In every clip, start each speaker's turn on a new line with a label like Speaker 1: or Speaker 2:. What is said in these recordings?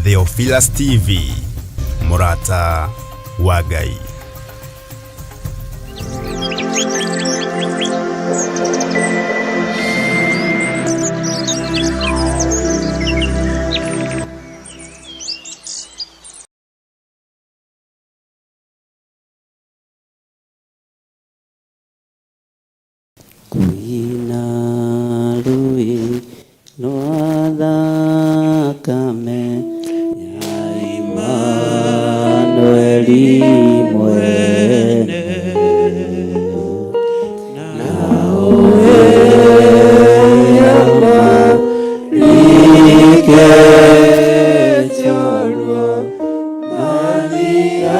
Speaker 1: Theophilus TV, Murata wa Ngai.
Speaker 2: Kuina lui no thakame ya Imanueli mwene nawe ikechorwa maria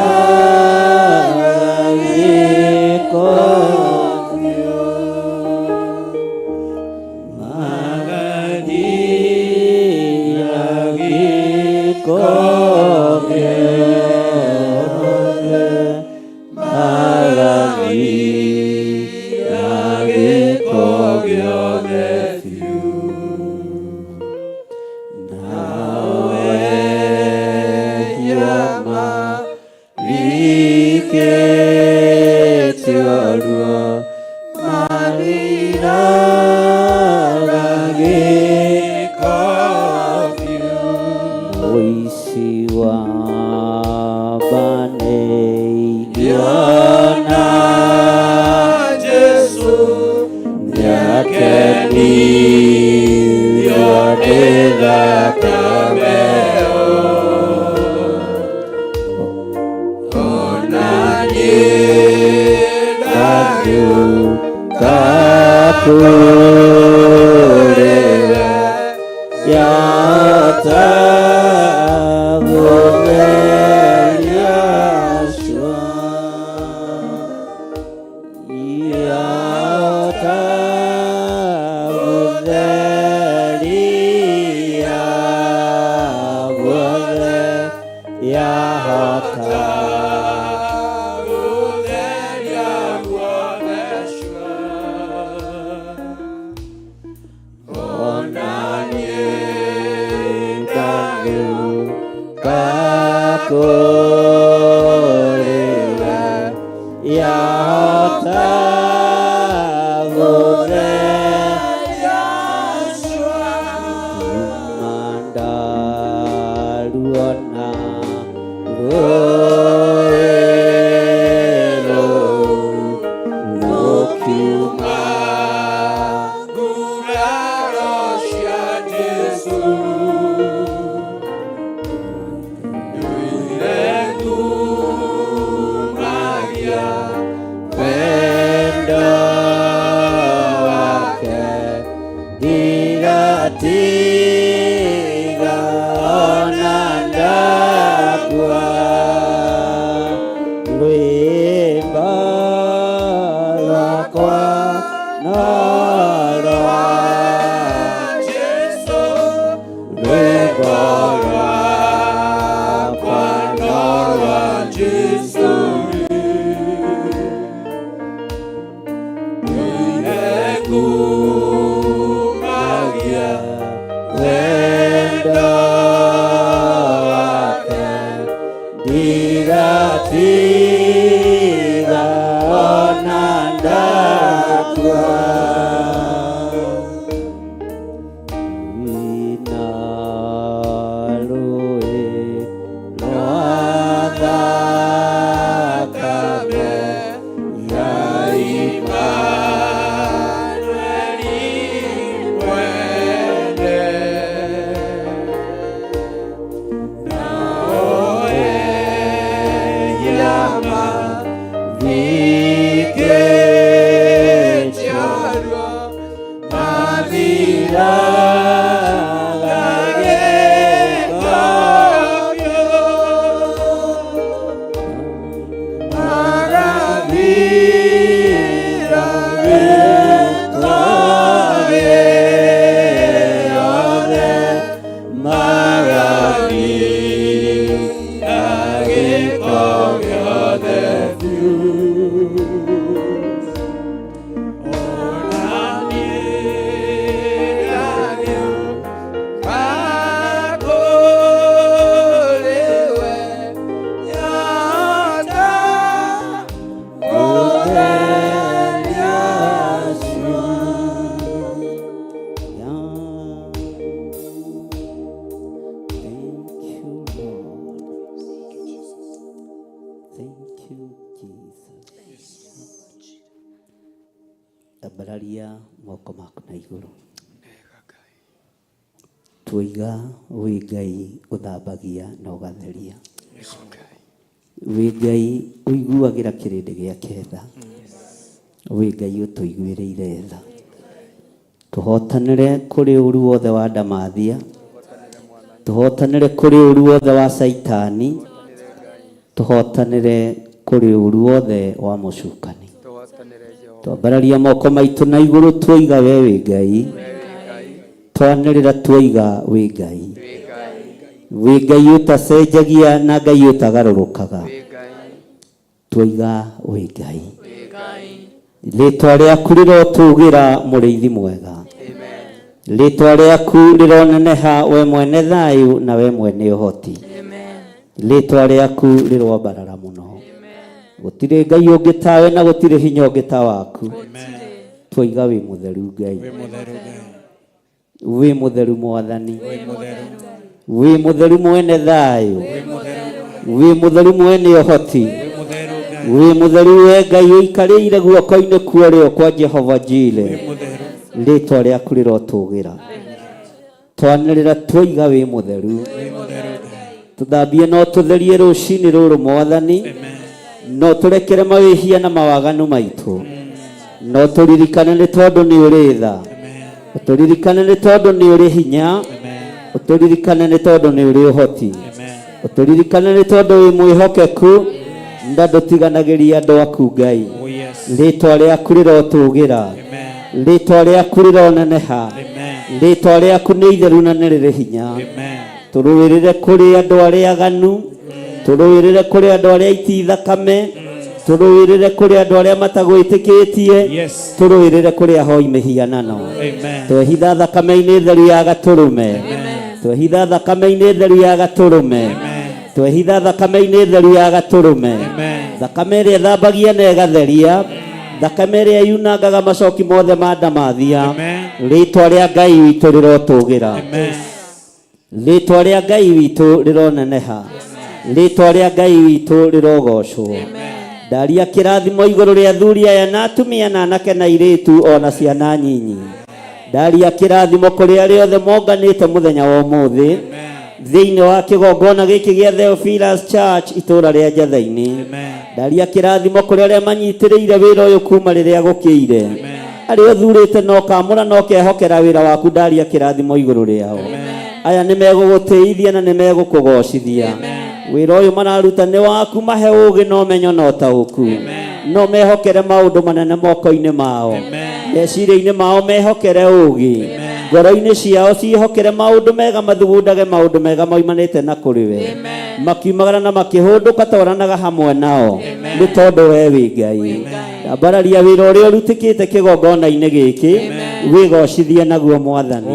Speaker 3: Tiga onanda tua
Speaker 2: tambararia moko maku na iguru. Tuiga wi Ngai uthambagia na ugatheria. Wi Ngai uiguagira kirindi giake tha. Wi Ngai utuiguirire tha. Tuhotanire kuri uru wothe wa Ndamathia. Tuhotanire kuri uru wothe wa Saitani. Tuhotanire kuri uru wothe wa mucukani. Twambararia moko maitu na iguru tuiga we wi Ngai. Twanirira tuiga wi Ngai. Wi Ngai utacenjagia na Ngai utagarurukaga. Tuiga wi Ngai. Ritwa riaku rirotugira muriithi mwega. Ritwa riaku rironeneha we mwene thayu na we mwene uhoti. Ritwa riaku rirwambarara muno. Gutire Ngai ungi tawe na gutire hinya ungi ta waku. Tuiga wi mutheru Ngai. Wi mutheru Mwathani. Wi mutheru mwene thayu. Wi mutheru mwene uhoti. Wi mutheru we Ngai uikarire guoko-ini kuorio kwa Jehova Jire. Ritwa riaku rirotugira. Twanirira tuiga wi mutheru. Tuthambie no tutherie rucini ruru Mwathani. No turekere mawihia na mawaganu maitu. No turirikane ni tondu ni uri tha. Uturirikane ni tondu ni uri hinya. Uturirikane ni tondu ni uri uhoti. Uturirikane ni tondu wi mwihokeku. Ndandutiganagĩria andũ aku Ngai. Ritwa rĩaku rirotugira. Ritwa rĩaku rironeneha. Ritwa rĩaku nĩ itheru na nĩ rĩrĩ hinya. Tũrũĩrĩre kũrĩ andũ arĩa aganu. Tũrũĩrĩre kũrĩ andũ arĩa aiti thakame. Tũrũĩrĩre kũrĩ andũ arĩa matagwĩtĩkĩtie. Tũrũĩrĩre kũrĩ ahoi mĩhianano. Twehitha thakame-inĩ theru ya Gatũrũme. Twehitha thakame-inĩ theru ya Gatũrũme. Twehitha thakame-inĩ theru ya Gatũrũme. Thakame ĩrĩa ĩthambagia na ĩgatheria. Thakame ĩrĩa yunangaga macoki mothe ma Ndamathia. Ritwa rĩa Ngai witũ rirotugira. Ritwa rĩa Ngai witũ rironeneha. Ritwa rĩa Ngai witũ rirogocwo. Ndaria kĩrathimo igũrũ rĩa athuri aya na atumia na anake na airĩtu ona ciana nyinyi. Ndaria kĩrathimo kũrĩ arĩa othe monganĩte mũthenya wa ũmũthĩ thĩinĩ wa kĩgongona gĩkĩ gĩa Theophilus Church itũũra rĩa Njathainĩ. Ndaria kĩrathimo kũrĩ arĩa manyitĩrĩire wĩra ũyũ kuma rĩrĩa gũkĩire. Arĩa ũthurĩte no kamũra no kehokera wĩra waku. Ndaria kĩrathimo igũrũ rĩao. Aya nĩ megũgũtĩithia na nĩ megũkũgocithia. Wĩra ũyũ mararuta nĩ waku. Mahe ũũgĩ na ũmenyo na ũtaũku. No mehokere maũndũ manene moko-inĩ mao. Meciria-inĩ mao mehokere ũũgĩ. Ngoro-inĩ ciao ciĩhokere maũndũ mega. Mathugundage maũndũ mega maumanĩte na kũrĩ we. Makiumagara na makĩhũndũka twaranaga hamwe nao. Nĩ tondũ we wĩ Ngai. Ndambararia wĩra ũrĩa ũrutĩkĩte kĩgongona-inĩ gĩkĩ. Wĩgocithie naguo Mwathani.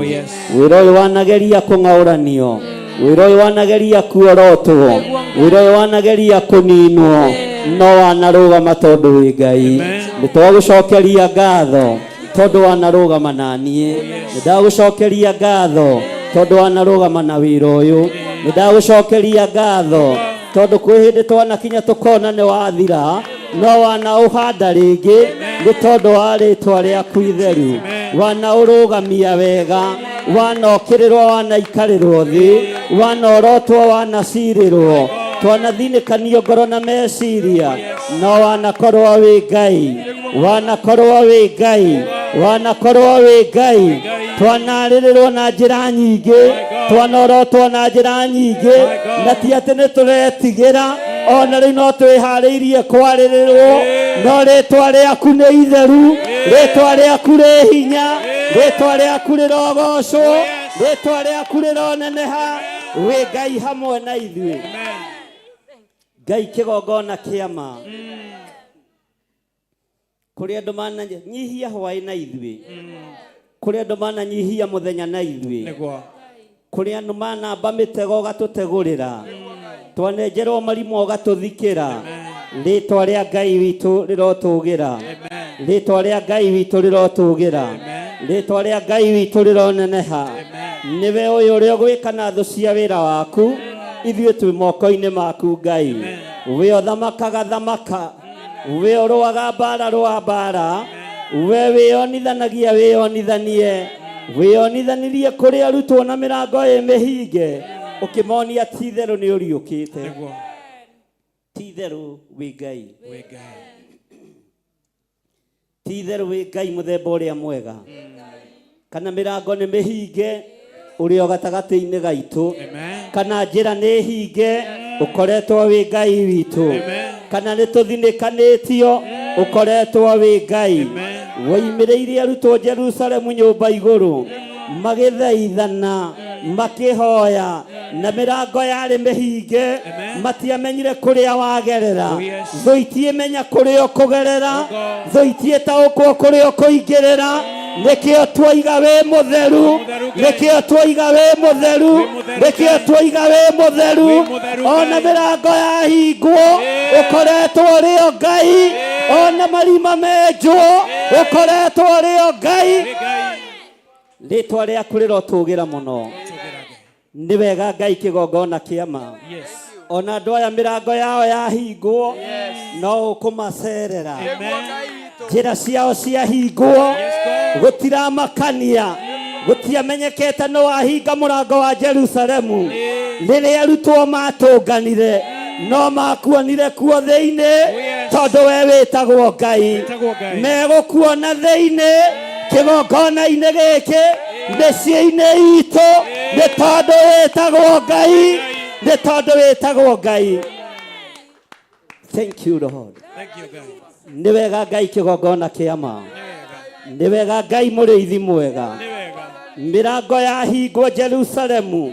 Speaker 2: Wĩra ũyũ wanageria kũng'aũranio. Wĩra ũyũ wanageria kuorotwo. Wĩra ũyũ wanageria kũninwo. No wanarũgama tondũ wĩ Ngai. Nĩtwagũcokeria ngatho tondũ wanarũgama naniĩ. Nĩndagũcokeria ngatho tondũ wanarũgama na wĩra ũyũ. Nĩndagũcokeria ngatho tondũ kwĩ hĩndĩ twanakinya tũkona nĩ wathira no wanaũhanda rĩngĩ nĩ tondũ wa rĩtwa rĩaku itheru. Wanaũrũgamia wega. Wanokĩrĩrwo wanaikarĩrwo thĩ. Wanorotwo wanacirĩrwo. Twanathinĩkanio ngoro na meciria. No wanakorwo wĩ Ngai. Wanakorwo wĩ Ngai. Wanakorwo wĩ Ngai. Twanarĩrĩrwo na njĩra nyingĩ. Twanorotwo na njĩra nyingĩ. Na ti atĩ nĩ tũretigĩra. Ona rĩu no twĩharĩirie kwarĩrĩrwo. No rĩtwa rĩaku nĩ itheru. Rĩtwa rĩaku rĩ hinya. Rĩtwa rĩaku rĩrogocwo. Rĩtwa rĩaku rĩroneneha. Wĩ Ngai hamwe na ithuĩ. Ngai kĩgongona kĩama. Kũrĩ andũ mananyihia hwaĩ na ithuĩ. Kũrĩ andũ mananyihia mũthenya na ithuĩ. Kũrĩ andũ manamba mĩtego gatũtegũrĩra. Twanenjerwo marimũ gatũthikĩra. Rĩtwa rĩa Ngai witũ rĩrotũgĩra. Rĩtwa rĩa Ngai witũ rĩrotũgĩra. Rĩtwa rĩa Ngai witũ rĩroneneha. Nĩwe ũyũ ũrĩa ũgwĩka na thũ cia wĩra waku. Ithuĩ twĩ moko-inĩ maku Ngai. We ũthamakaga thamaka. We ũrũaga mbara rũa mbara. we wĩonithanagia wĩonithanie wĩonithanirie kũrĩ arutwo na mĩrango ĩmĩhinge ũkĩmonia ti-itherũ nĩ ũriũkĩte ti-itherũ wĩ Ngai ti-itherũ wĩ Ngai mũthemba ũrĩa mwega kana mĩrango nĩ mĩhinge ũrĩ o gatagatĩ-inĩ gaitũ kana njĩra nĩ hinge ũkoretwo wĩ Ngai witũ kana nĩ tũthinĩkanĩtio ũkoretwo wĩ Ngai woimĩrĩire arutwo Jerusalemu nyũmba igũrũ magĩthaithana makĩhoya na mĩrango yarĩ mĩhinge matiamenyire kũrĩa wagerera thũ itiĩmenya kũrĩa ũkũgerera thũ itiĩtaũkwo kũrĩa ũkũingĩrĩra nĩkĩo twoiga wĩ mũtheru nĩkĩo twoiga wĩ mũtheru nĩkĩo twoiga wĩ mũtheru ona mĩrango yahingwo ũkoretwo ũrĩ o Ngai ona marima menjwo ũkoretwo ũrĩ o Ngai rĩtwa rĩaku rĩrotũgĩra mũno nĩ wega Ngai kĩgongona kĩama ona andũ aya mĩrango yao yahingwo no ũkũmacerera njĩra ciao ciahingwo gũtiramakania gũtiamenyekete no wahinga mũrango wa Jerusalemu rĩrĩa arutwo matũnganire no makuonire kuo thĩinĩ tondũ we wĩtagwo Ngai megũkuona thĩinĩ kĩgongona-inĩ gĩkĩ mĩciĩ-inĩ itũ nĩ tondũ wĩtagwo Ngai nĩ tondũ wĩtagwo Ngai. Thank you Lord. Nĩ wega Ngai kĩgongona kĩama nĩ wega Ngai mũrĩithi mwega mĩrango yahingwo Jerusalemu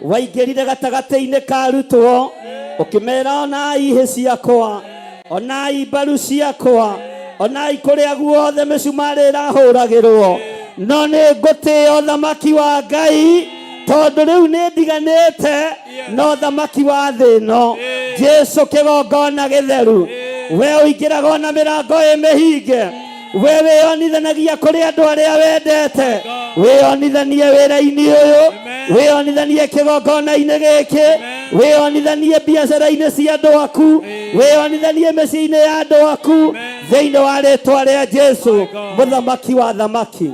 Speaker 2: waingĩrire gatagatĩ-inĩ ka arutwo ũkĩmera onai hĩ ciakwa onai mbaru ciakwa onai kũrĩa guothe mĩcumarĩ ĩrahũragĩrwo no nĩ ngũtĩĩa thamaki wa Ngai tondũ rĩu nĩ ndiganĩte no thamaki wa thĩ ĩno Jesu kĩgongona gĩtheru we ũingĩraga na mĩrango ĩmĩhinge we wĩonithanagia kũrĩ andũ arĩa wendete wĩonithanie wĩra-inĩ ũyũ wĩonithanie kĩgongona-inĩ gĩkĩ wĩonithanie biacara-inĩ cia andũ aku wĩonithanie mĩciĩ-inĩ ya andũ aku thĩinĩ wa rĩtwa rĩa Jesu mũthamaki wa thamaki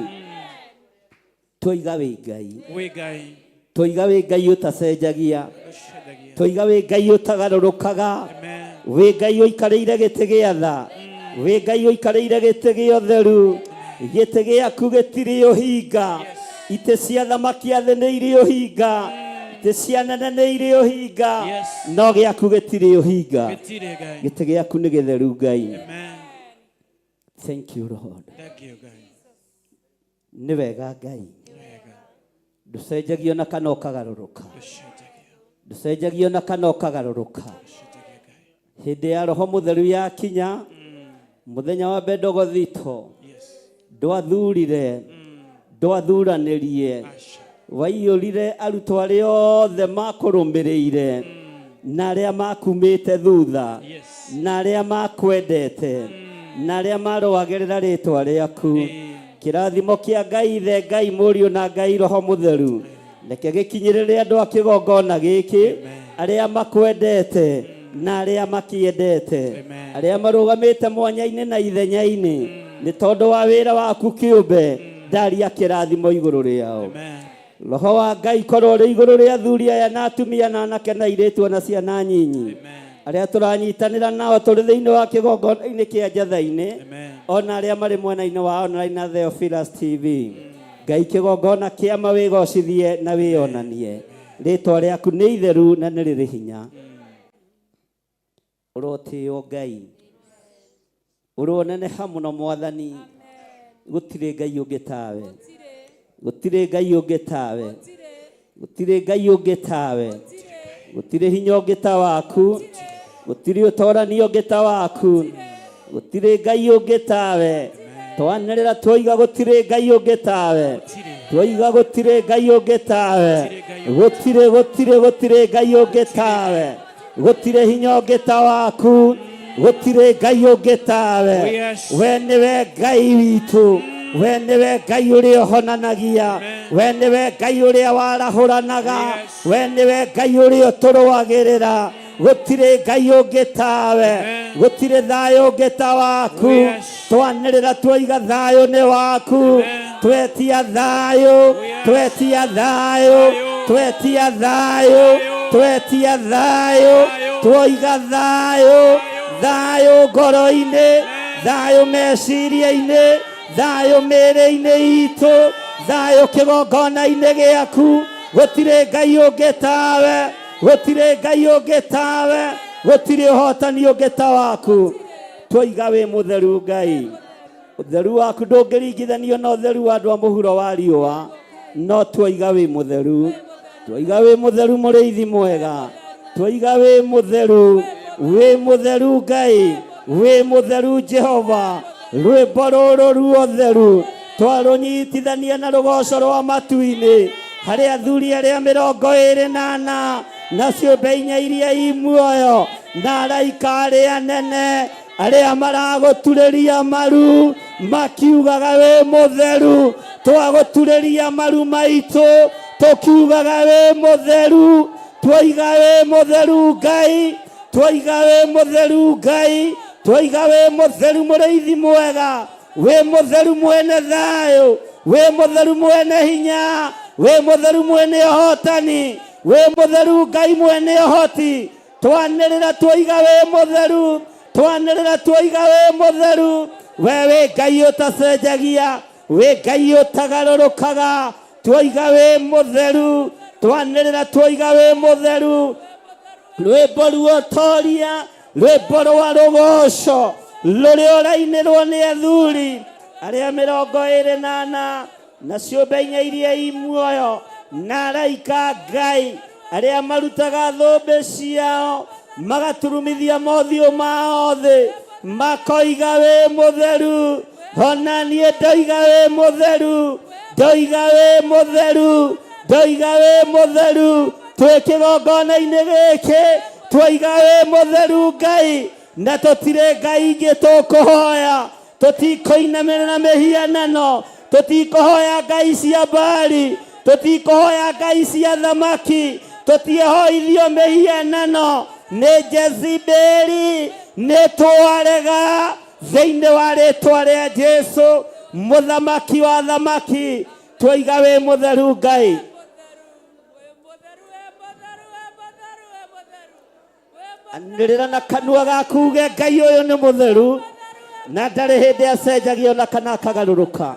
Speaker 2: twoiga wĩ Ngai twoiga wĩ Ngai ũtacenjagia twoiga wĩ Ngai ũtagarũrũkaga wĩ Ngai ũikarĩire gĩtĩ gĩa tha wĩ Ngai ũikarĩire gĩtĩ gĩa ũtheru gĩtĩ gĩaku gĩtirĩ ũhinga itĩ cia thamaki a thĩ nĩ irĩ ũhinga itĩ cia nene nĩ irĩ ũhinga no gĩaku gĩtirĩ ũhinga gĩtĩ gĩaku nĩ gĩtheru Ngai. Thank you Lord. Nĩ wega Ngai ndũcenjagio na kana ũkagarũrũka ndũcenjagio na kana ũkagarũrũka hĩndĩ ya Roho Mũtheru yakinya mũthenya wa Bendogothito ndwathurire ndwathuranĩrie waiyũrire arutwo arĩa othe makũrũmĩrĩire na arĩa makumĩte thutha na arĩa makwendete na arĩa marũagĩrĩra rĩtwa rĩaku kĩrathimo kĩa Ngai Ithe Ngai Mũriũ na Ngai Roho Mũtheru reke gĩkinyĩrĩre andũ a kĩgongona gĩkĩ arĩa makwendete na arĩa makĩendete arĩa marũgamĩte mwanya-inĩ na ithenya-inĩ nĩ tondũ wa wĩra waku kĩũmbe ndaria kĩrathimo igũrũ rĩao. Roho wa Ngai korwo ũrĩ igũrũ rĩa athuri aya na atumia na anake na airĩtu na ciana nyinyi arĩa tũranyitanĩra nao tũrĩ thĩinĩ wa kĩgongona-inĩ kĩa Njatha-inĩ ona arĩa marĩ mwena-inĩ wa online na Theophilus TV. Ngai kĩgongona kĩama wĩgocithie na wĩonanie rĩtwa rĩaku nĩ itheru na nĩ rĩrĩ hinya. Ũrotĩo Ngai ũroneneha mũno Mwathani gũtirĩ Ngai ũngĩ tawe gũtirĩ Ngai ũngĩ tawe gũtirĩ Ngai ũngĩ tawe gũtirĩ hinya ũngĩ ta waku gũtirĩ ũtoranio ũngĩ ta waku gũtirĩ Ngai ũngĩ tawe twanĩrĩra twoiga gũtirĩ Ngai ũngĩ tawe twoiga gũtirĩ Ngai ũngĩ tawe gũtirĩ Ngai ũngĩ tawe gũtirĩ hinya ũngĩ ta waku gũtirĩ Ngai ũngĩ tawe we nĩwe Ngai witũ we nĩwe Ngai ũrĩa ũhonanagia we nĩwe Ngai ũrĩa warahũranaga we nĩwe Ngai ũrĩa ũtũrũagĩrĩra gutire ngai ungi tawe gutire thayo ungi ta waku twanirira twoiga thayo ni waku twetia thayo twetia thayo twetia thayo twetia thayo twoiga thayo thayo ngoro-ini thayo meciria-ini thayo mĩĩrĩ-inĩ itũ thayo kĩgongona-inĩ gĩaku gũtirĩ ngai ũngĩ tawe gũtirĩ ngai ũngĩ tawe gũtirĩ ũhotani ũngĩ ta waku twoiga wĩ mũtheru Ngai ũtheru waku ndũngĩringithanio na ũtheru wa andũ a mũhuro wa riũa no twoiga wĩ mũtheru twoiga wĩ mũtheru mũrĩithi mwega twoiga wĩ mũtheru Ngai wĩ mũtheru Jehova rwĩmbo rũrũ ruotheru twarũnyitithania na rũgoco rwa matu-inĩ harĩ athuri arĩa 24 na ciũmbe 4 iria i muoyo na araika arĩa anene arĩa maragũturĩria maru makiugaga wĩ mũtheru twagũturĩria maru maitũ tũkiugaga wĩ mũtheru twoiga wĩ mũtheru Ngai twoiga wĩ mũtheru Ngai twoiga wĩ mũtheru mũrĩithi mwega wĩ mũtheru mwene thayũ wĩ mũtheru mwene hinya wĩ mũtheru mwene ũhotani wĩ mũtheru Ngai mwene ũhoti twanĩrĩra twoiga wĩ mũtheru twanĩrĩra twoiga wĩ mũtheru we wĩ Ngai ũtacenjagia wĩ Ngai ũtagarũrũkaga twoiga wĩ mũtheru twanĩrĩra twoiga wĩ mũtheru rwĩmbo ruotoria rwĩmbo rwa rũgoco rũrĩa ũrainĩrwo nĩ athuri arĩa 24 na ciũmbe 4 iria i muoyo na araika Ngai arĩa marutaga thũmbĩ ciao magaturumithia mothiũ mao thĩ makoiga wĩ mũtheru ona niĩ ndoiga wĩ mũtheru ndoiga wĩ mũtheru ndoiga wĩ mũtheru twĩ kĩgongona-inĩ gĩkĩ twoiga wĩ mũtheru Ngai na tũtirĩ ngai ingĩ tũkũhoya tũtikũinamĩrĩra mĩhianano tũtikũhoya ngai cia Baali tũtikũhoya ngai cia thamaki tũtiĩhoithio mĩhianano nĩ Jezebeli nĩ twarega thĩinĩ wa rĩtwa rĩa Jesũ mũthamaki wa thamaki twoiga wĩ mũtheru Ngai anĩrĩra na kanua gaku uge Ngai ũyũ nĩ mũtheru na ndarĩ hĩndĩ acenjagia ona kana akagarũrũka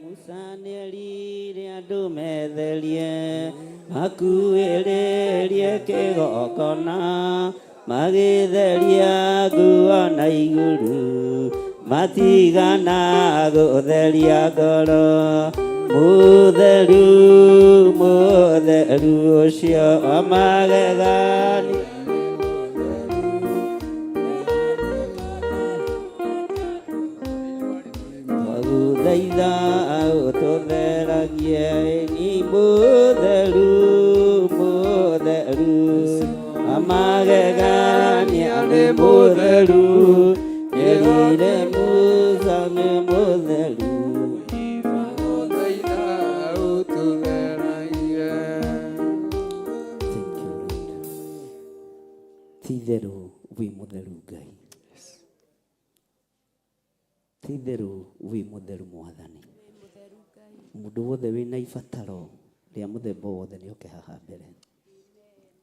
Speaker 2: Musa nĩerire andũ metherie makuĩrĩrie kĩgongona magĩtheria nguo na igũrũ matigana gũtheria ngoro mũtheru mũtheru ũcio wa magegania thaitha ũtũtheragie ni mũtheru mũtheru amagegania nĩ mũtheru nyerire Musa nĩ mũtheru Ti-itherũ wĩ mũtheru Ngai. Ti-itherũ wĩ mũtheru Mwathani. Mũndũ wothe wĩna ibataro rĩa mũthemba wothe nĩoke haha mbere.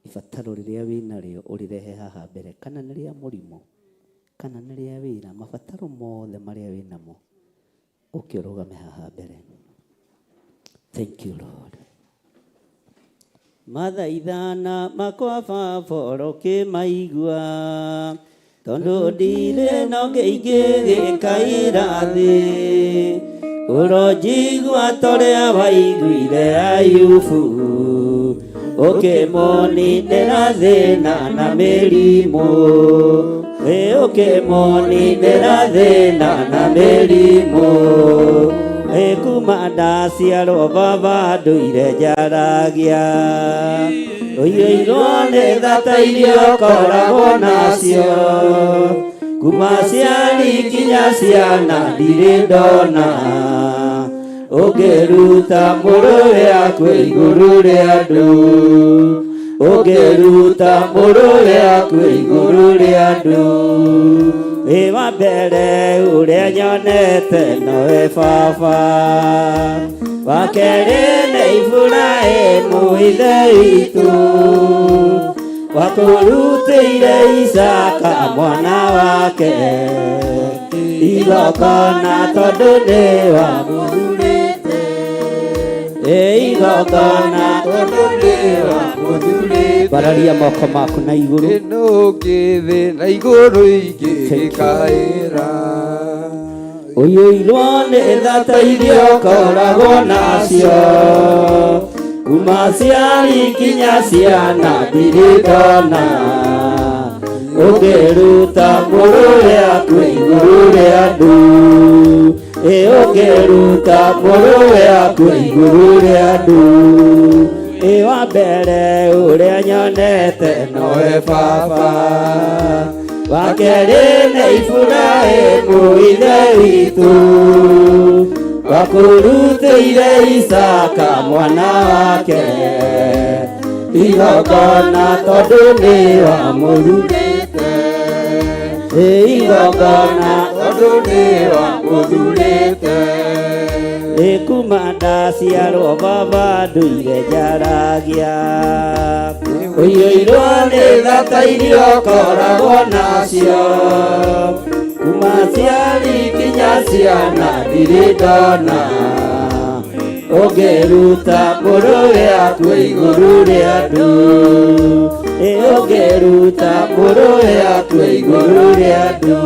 Speaker 2: Ibataro rĩrĩa wĩnarĩo ũrĩrehe haha mbere, kana nĩ rĩa mũrimũ, kana nĩ rĩa wĩra, mabataro mothe marĩa wĩnamo ũke ũrũgame haha mbere. Thank you Lord. Mathaithana makwa Baba ũrokĩmaigua, tondũ ndirĩ na ũngĩ ingĩgĩkaĩra thĩ, ũronjigua torĩa waiguire Ayubu, ũkĩmũninĩra thĩna na mĩrimũ, ũkĩmũninĩra thĩna na mĩrimũ. Kuma ndaciarwo Baba ndũire njaragia, ũiyũirwo nĩ thata iria ũkoragwo nacio, kuma ciari nginya ciana ndirĩ ndona ũngĩruta mũrũwe akwe igũrũ rĩa andũ, ũngĩruta mũrũwe akwe igũrũ rĩa andũ. Wĩ wa mbere ũrĩa nyonete nowe Baba, wa kerĩ nĩ Iburahĩmu ithe witũ, wakũrutĩire Isaka mwana wake igongona tondũ nĩ wamũthurĩte, igongona tondũ nĩ wamũthurĩte. Bararia moko maku na igũrũ.
Speaker 3: Ĩno ngĩthĩ na igũrũ ingĩgĩkaĩra,
Speaker 2: ũiyũirwo nĩ thata iria ũkoragwo nacio, kuma ciari nginya ciana ndirĩ ndona ũngĩruta mũrũwe akwe igũrũ rĩa andũ, ũngĩruta mũrũwe akwe igũrũ rĩa andũ. Wa mbere ũrĩa nyonete nowe Baba, wa kerĩ nĩ Iburahĩmu ithe witũ, wakũrutĩire Isaka mwana wake igongona tondũ nĩ wamũthurĩte, igongona tondũ nĩ wamũthurĩte. Kuma ndaciarwo Baba ndũire njaragia, ũiyũirwo nĩ thata iria ũkoragwo nacio, kuma ciari nginya ciana ndirĩ ndona ũngĩruta mũrũwe akwe igũrũ rĩa andũ, ũngĩruta mũrũwe akwe igũrũ rĩa andũ.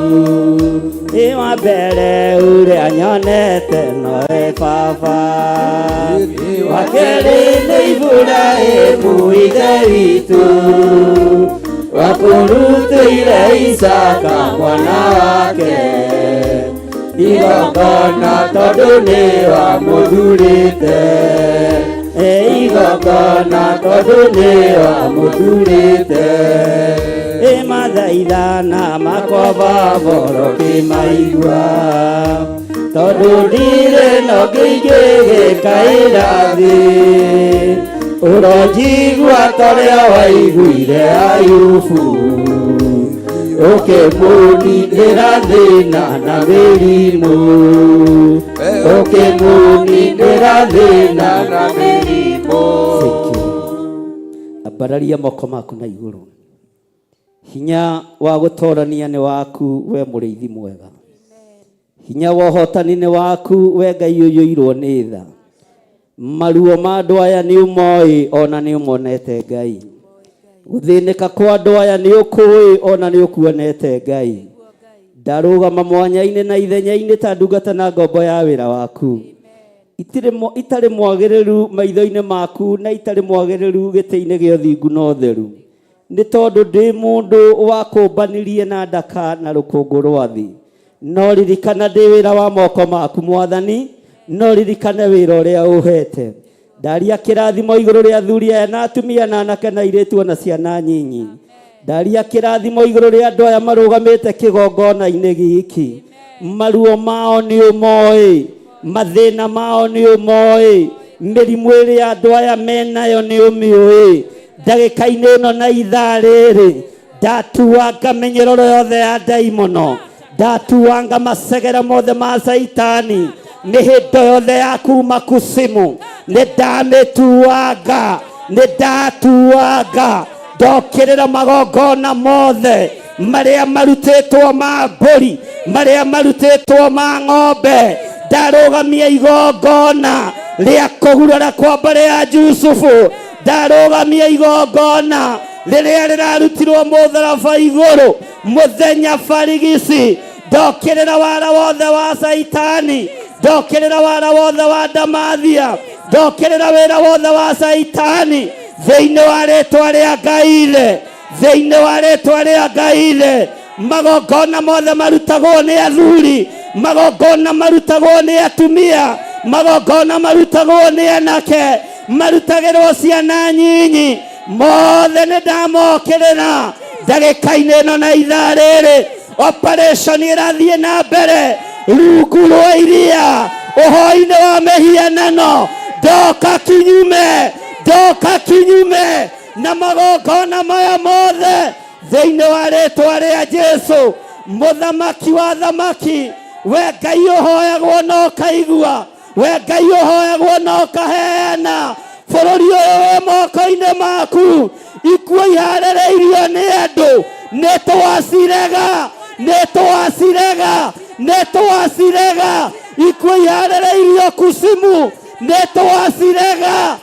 Speaker 2: Wa mbere ũrĩa nyonete nowe Baba, wa kerĩ nĩ Iburahĩmu ithe witũ, wakũrutĩire Isaka mwana wake igongona tondũ nĩ wamũthurĩte, igongona tondũ nĩ wamũthurĩte. Mathaithana makwa Baba ũrokĩmaigua, tondũ ndirĩ na ũngĩ ingĩgĩkaĩra thĩ, ũronjigua torĩa waiguire Ayubu, ũkĩmũninĩra thĩna na mĩrimũ, ũkĩmũninĩra thĩna na mĩrimũ. Ambararia moko maku na igũrũ. Hinya wa gũtorania nĩ waku we mũrĩithi mwega, hinya wa ũhotani nĩ waku we Ngai ũiyũirwo nĩ tha. Maruo ma andũ aya nĩ ũmoĩ ona nĩ ũmonete Ngai, gũthĩnĩka kwa andũ aya nĩ ũkũĩ ona nĩ ũkuonete Ngai. Ndarũgama mwanya-inĩ na ithenya-inĩ ta ndungata na ngombo ya wĩra waku, itarĩ mwagĩrĩru maitho-inĩ maku na itarĩ mwagĩrĩru gĩtĩ-inĩ gĩa ũthingu na ũtheru, nĩ tondũ ndĩ mũndũ wakũmbanirie na ndaka na rũkũngũ rwa thĩ. No ririkana ndĩ wĩra wa moko maku Mwathani, no ririkane wĩra ũrĩa ũhete. Ndaria kĩrathimo igũrũ rĩa athuri aya na atumia na anake na airĩtu na ciana nyinyi. Ndaria kĩrathimo igũrũ rĩa andũ aya marũgamĩte kĩgongona-inĩ gĩkĩ. Maruo mao nĩ ũmoĩ, mathĩna mao nĩ ũmoĩ, mĩrimũ ĩrĩa andũ aya menayo nĩ ũmĩũĩ. Ndagĩka-inĩ ĩno na ithaa rĩrĩ ndatuanga menyeroro yothe ya daimono, ndatuanga masegera mothe ma saitani, mihindo yothe ya kuma kusimu nindamituanga, nindatuanga, ndokirira magongona mothe maria marutitwo ma mburi, maria marutitwo ma ng'ombe, ndarugamia igongona ria kugurara kwa mbere ya Jusufu, ndarugamia igongona riria rirarutirwo mutharaba iguru muthenya barigisi, ndokirira wara wothe wa saitani, ndokirira wara wothe wa Damathia, ndokirira wira wothe wa saitani thiini wa ritwa ria Ngai, thiini wa ritwa ria Ngai. Magongona mothe marutagwo ni athuri, magongona marutagwo ni atumia, magongona marutagwo ni anake, marutagirwo ciana nyinyi, mothe nindamokirira ndagika-ini ino na ithaa riri. Operation irathie na mbere rungu rwa iria, uhoi-ini wa mihianano, ndoka kinyume na magongona maya mothe thiini wa ritwa ria Jesu. Muthamaki wa thamaki, we Ngai uhoyagwo na ukaigua, we Ngai uhoyagwo na ukaheana. Bururi uyu wi moko-ini maku, ikuo iharĩrĩirio nĩ andũ, nĩtwacirega, ikuo iharĩrĩirio kusimu, nĩtwacirega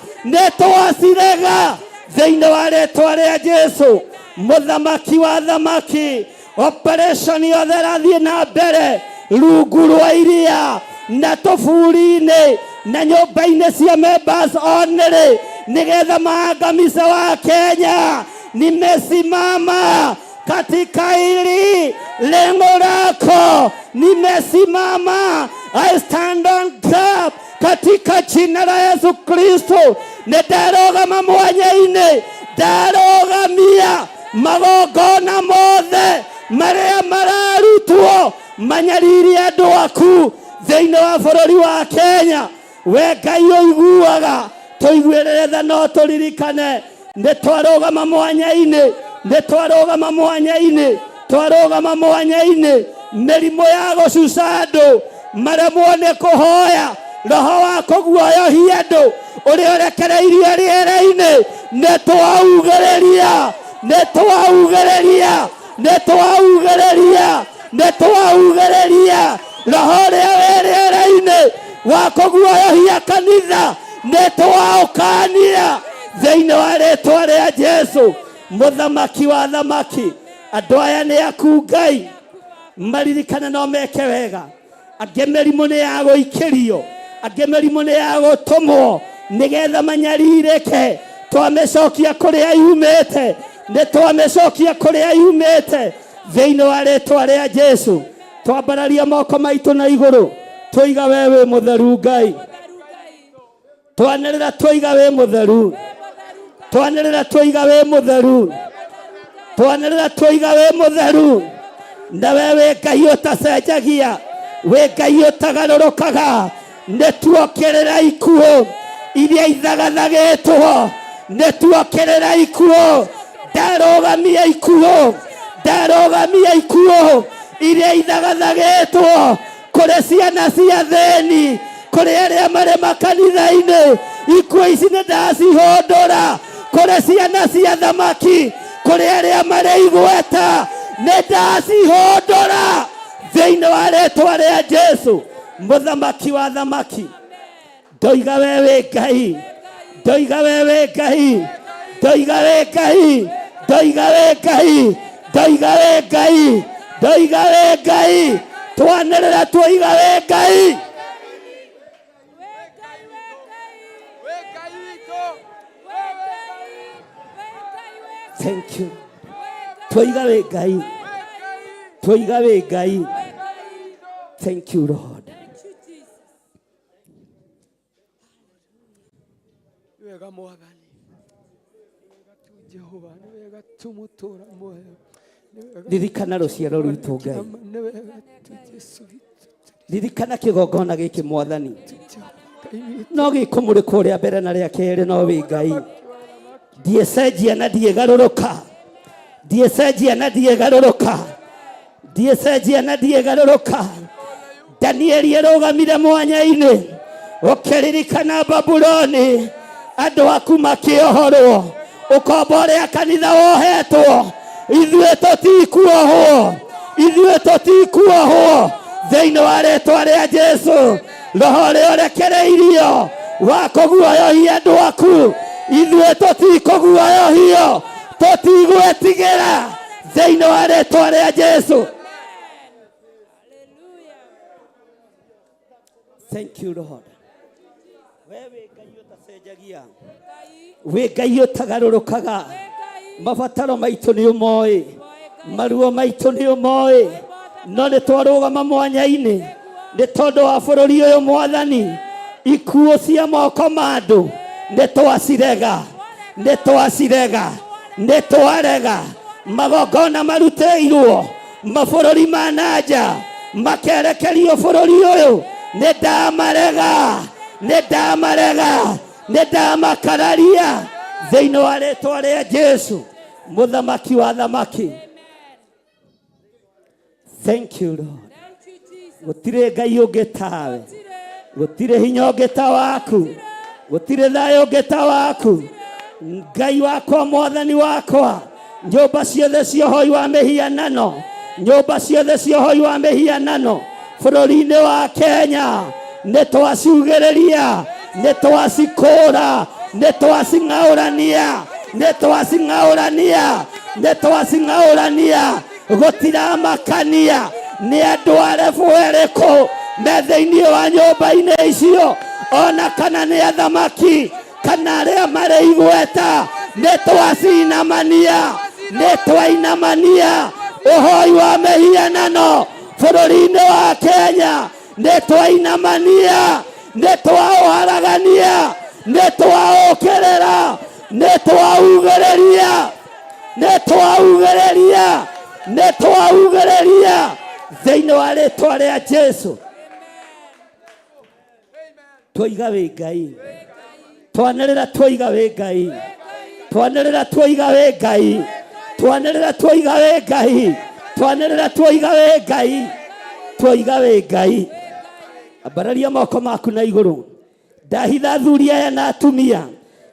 Speaker 2: thiini wa ritwa ria Jesu. Muthamaki wa thamaki, operation yothe irathie na mbere rungu rwa iria na tuburi-ini na nyumba-ini cia members only, nigetha maangamize wa Kenya. Nimesimama katika hili lengo lako, nimesimama, I stand on top katika jina la Yesu Kristo. Ndarogama mwanya-ini, ndarogamia magongona mothe maria mararutwo manyariri andu aku thiini wa bururi wa Kenya. We Ngai uiguaga, tuiguirire tha no turirikane, nitwarogama mwanya-ini, mirimo ya gucuca andu, maremwo ni kuhoya, roho wa kuguoyohia andu uria urekereirio riera-ini, nitwaugĩrĩria roho uria wi riera-ini wa kuguoyohia kanitha, nitwaũkania thiini wa ritwa ria Jesu. Muthamaki wa thamaki, andu aya ni aku Ngai, maririkane no meke wega. Angi mirimu ni ya guikirio, angi mirimu ni ya gutumwo nigetha manyaririke. Twamecokia kuria yumite, nitwamecokia kuria yumite thiini wa ritwa ria Jesu. Twambararia moko maitu na iguru, twiga wewe mutheru Ngai, twanirira twiga we mutheru, twanirira twiga we mutheru, twanirira twiga we mutheru. Na wewe Ngai utacenjagia, we Ngai utagarurukaga, nituokirira ikuo iria ithagathagitwo, nituokirira ikuo, ndarogamia ikuo iria ithagathagitwo kuri ciana cia thĩni, kuri aria mari makanitha-ini. Ikuo ici nindacihũndũra kuri ciana cia thamaki, kuri aria mari igweta, nindacihũndũra thiini wa ritwa ria Jesu. Muthamaki wa thamaki, ndoiga wewe Ngai, twanirira twiga we Ngai. Thank you. Twiga we Ngai. Thank you Lord.
Speaker 3: Wega mwathani, wega tu Jehova, wega tu mutura muoyo,
Speaker 2: ririkana ruciaro rwitu Ngai, ririkana kigongona giki mwathani, no gikumurikwo uria mbere na ria keri, no wi Ngai, ndiecenjia na ndiegaruruka, ndiecenjia na ndiegarũrũka, ndiecenjia na ndiegarũrũka. Danieli arogamire mwanya-inĩ ũkĩririkana Babuloni, andũ aku makĩohorwo, ũkombo ũrĩa kanitha wohetwo. Ithuĩ tũtikuohwo, ithuĩ tũtikuohwo thĩinĩ wa rĩĩtwa rĩa Jesũ. Roho ũrĩa ũrekereirio wa kũguoyohia andũ aku, ithuĩ tũtikũguoyohio, tũtigwĩtigĩra thĩinĩ wa rĩĩtwa rĩa Jesũ. Thank you Lord. Wewe Ngai ũtacenjagia, we Ngai ũtagarũrũkaga. Mabataro maitũ nĩ ũmoĩ, maruo maitũ nĩ ũmoĩ, no nĩ twarũgama mwanya-inĩ nĩ tondũ wa bũrũri ũyũ Mwathani. Ikuũ cia moko ma andũ nĩ twacirega, nĩ twacirega, nĩ twarega. Magongona marutĩirwo mabũrũri ma nanja makerekerio bũrũri ũyũ, nĩ ndamarega, nĩ ndamarega, nĩ ndamakararia thĩinĩ wa rĩĩtwa rĩa Jesũ, mũthamaki wa thamaki. Thank you Lord. Gũtirĩ Ngai ũngĩ tawe, gũtirĩ hinya ũngĩ ta waku, gũtirĩ thayũ ũngĩ ta waku. Ngai wakwa, Mwathani wakwa, nyũmba ciothe cia ũhoi wa mĩhianano, nyũmba ciothe cia ũhoi wa mĩhianano bũrũri-inĩ wa Kenya nĩ twacugĩrĩria, nĩ twacikũra, nĩ twacing'aũrania, nĩ twacing'aũrania, nĩ twacing'aũrania. Gũtiramakania nĩ andũ arebu erĩkũ me thĩinĩ wa nyũmba-inĩ icio, ona kana nĩ athamaki kana arĩa marĩ igweta. Nĩ twacinamania, nĩ twainamania ũhoi wa mĩhianano bũrũri-inĩ wa Kenya. Nĩ twainamania, nĩ twaũharagania, nĩ twaũkĩrĩra, nĩ twaugĩrĩria, nĩ twaugĩrĩria, nĩ twaugĩrĩria thĩinĩ wa rĩĩtwa rĩa Jesũ. Twoiga wĩ Ngai, twanĩrĩra twoiga wĩ Ngai, twanĩrĩra twoiga wĩ Ngai, twanĩrĩra twoiga wĩ Ngai, twanĩrĩra twoiga wĩ Ngai, twoiga wĩ Ngai. Ambararia moko maku na igũrũ. Ndahitha athuri aya na atumia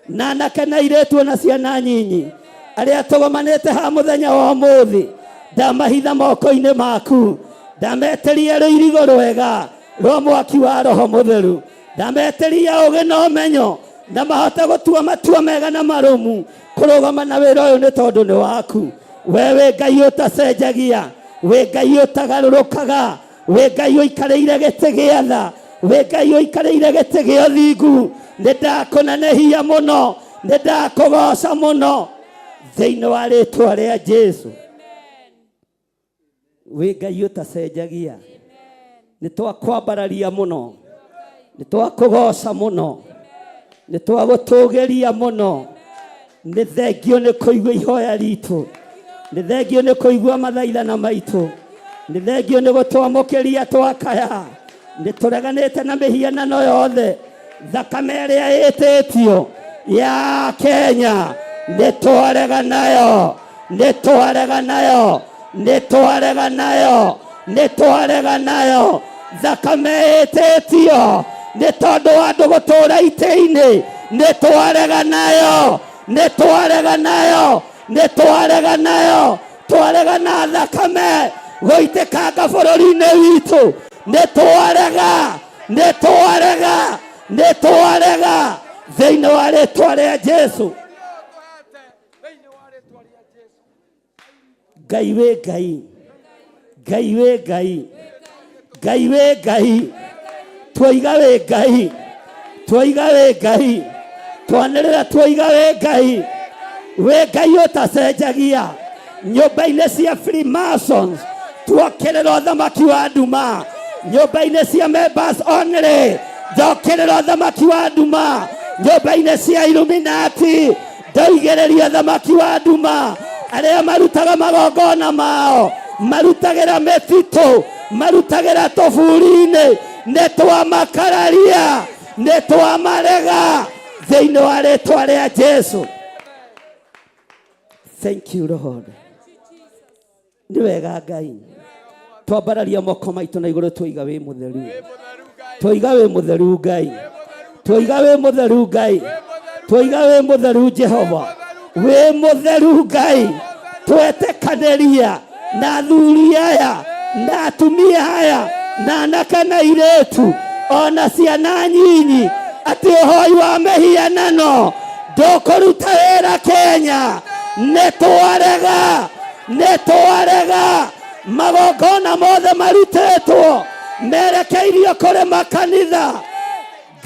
Speaker 2: na anake na airĩtu na ciana nyinyi arĩa tũgomanĩte ha mũthenya wa ũmũthĩ, ndamahitha moko-inĩ maku. Ndameteria rũirigo rwega rwa mwaki wa Roho Mũtheru, ndameteria ũgĩ na ũmenyo na mahote gũtua matua mega na marũmu kũrũgama na wĩra ũyũ nĩ tondũ nĩ waku. Wewe Ngai ũtacenjagia, we Ngai ũtagarũrũkaga, we Ngai ũikarĩire gĩtĩ gĩa tha, we Ngai ũikarĩire gĩtĩ gĩa ũthingu. Nĩ ndakũnenehia mũno, nĩ ndakũgoca mũno thĩinĩ wa rĩĩtwa rĩa Jesũ. We Ngai ũtacenjagia, nĩ twakwambararia mũno, nĩ twakũgoca mũno, nĩ twagũtũgĩria mũno. Nĩ thengio nĩ kũigua ihoya ritũ, nĩ thengio nĩ kũigua mathaithana maitũ, nĩ thengio nĩ gũtwamũkĩria twakaya. Nĩ tũreganĩte na mĩhianano yothe, thakame ĩrĩa ĩtĩtio ya Kenya nĩ twarega nayo, nĩ twarega nayo, nĩ twarega nayo, nĩ twarega nayo. Thakame ĩtĩtio nĩ tondũ wa andũ gũtũũra itĩ-inĩ, nĩ twarega nayo, nĩ twarega nayo, nĩ twarega nayo. Twarega na thakame gũitĩkanga bũrũri-inĩ witũ, nĩ twarega, nĩ twarega, nĩ twarega thĩinĩ wa rĩĩtwa rĩa Jesũ. Ngai wĩ Ngai, Ngai wĩ Ngai, Ngai wĩ Ngai, twoiga wĩ Ngai, twoiga wĩ Ngai, twanĩrĩra twoiga wĩ Ngai. Wĩ Ngai ũtacenjagia. Nyũmba-inĩ cia Freemasons tuokĩrĩra ũthamaki wa nduma, nyũmba-inĩ cia members only thokĩrĩra ũthamaki wa nduma, nyũmba-inĩ cia Illuminati ndoigĩrĩria ũthamaki wa nduma. Arĩa marutaga magongona mao marutagĩra mĩtitũ, marutagĩra tũburi-inĩ, nĩ twamakararia, nĩ twamarega thĩinĩ wa rĩĩtwa rĩa Jesũ. Thank you Lord. Nĩ wega Ngai. Twambararia moko maitũ na igũrũ twoiga wĩ mũtheru. Twoiga wĩ mũtheru Ngai. Twoiga wĩ mũtheru Ngai. Twoiga wĩ mũtheru Jehova. Wĩ mũtheru Ngai. Twetĩkanĩria na athuri aya na atumia aya na anake na airĩtu ona ciana nyinyi atĩ ũhoi wa mĩhianano ndũkũruta wĩra Kenya. Nĩ twarega magongona mothe marutĩtwo merekeirio kũrĩ makanitha.